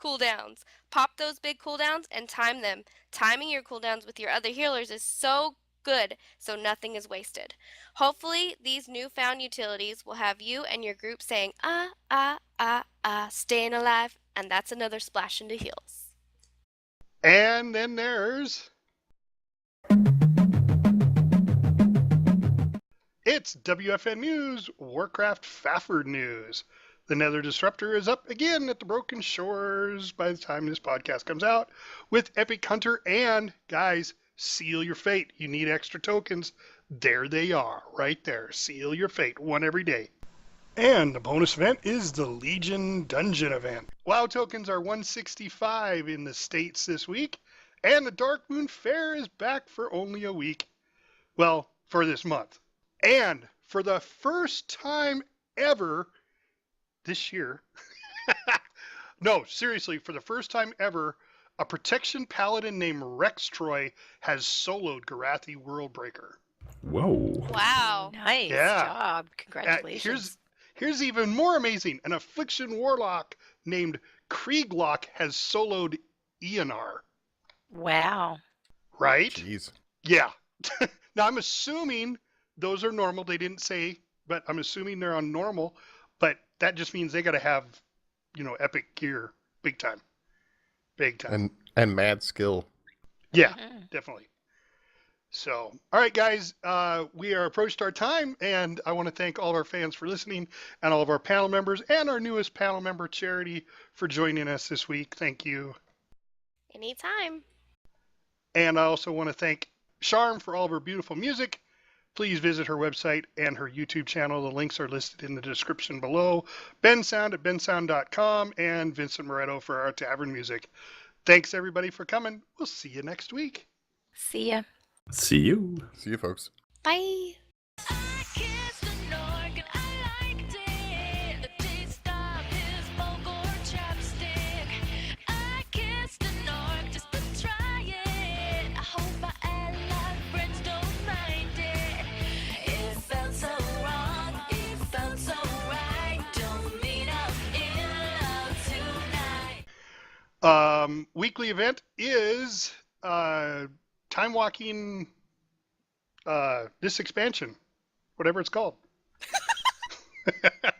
cooldowns. Pop those big cooldowns and time them. Timing your cooldowns with your other healers is so good so nothing is wasted. Hopefully, these newfound utilities will have you and your group saying, staying alive, and that's another Splash into Heals. and then there's... It's WFN News, Warcraft Stafford News. The Nether Disruptor is up again at the Broken Shores by the time this podcast comes out with Epic Hunter and, guys, Seal Your Fate. You need extra tokens. There they are, right there. Seal Your Fate, one every day. And the bonus event is the Legion Dungeon event. WoW tokens are 165 in the States this week, and the Dark Moon Fair is back for only a week. Well, for this month. And for the first time ever this year, no, seriously, for the first time ever, a protection paladin named Rex Troy has soloed Guidotti Worldbreaker. Whoa. Wow. Nice Yeah. job. Congratulations. Here's even more amazing. An Affliction Warlock named Krieglock has soloed Eonar. Wow. Right? Jeez. Yeah. Now, I'm assuming those are normal. They didn't say, but I'm assuming they're on normal. But that just means they got to have, epic gear. Big time. Big time. And mad skill. Yeah, Mhm. definitely. So, all right, guys, we are approached our time, and I want to thank all of our fans for listening, and all of our panel members, and our newest panel member, Charity, for joining us this week. Thank you. Anytime. And I also want to thank Charm for all of her beautiful music. Please visit her website and her YouTube channel. The links are listed in the description below. BenSound at bensound.com, and Vincent Moretto for our tavern music. Thanks, everybody, for coming. We'll see you next week. See ya. See you. See you, folks. Bye. I kissed an orc and I liked it. The taste of his Bulgur chapstick. I kissed an orc just to try it. I hope my ally friends don't mind it. It felt so wrong, it felt so right. Don't mean I'm in love tonight. Weekly event is time walking this expansion, whatever it's called.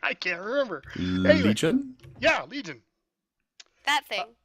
I can't remember. Anyway, Legion? yeah, Legion. That thing.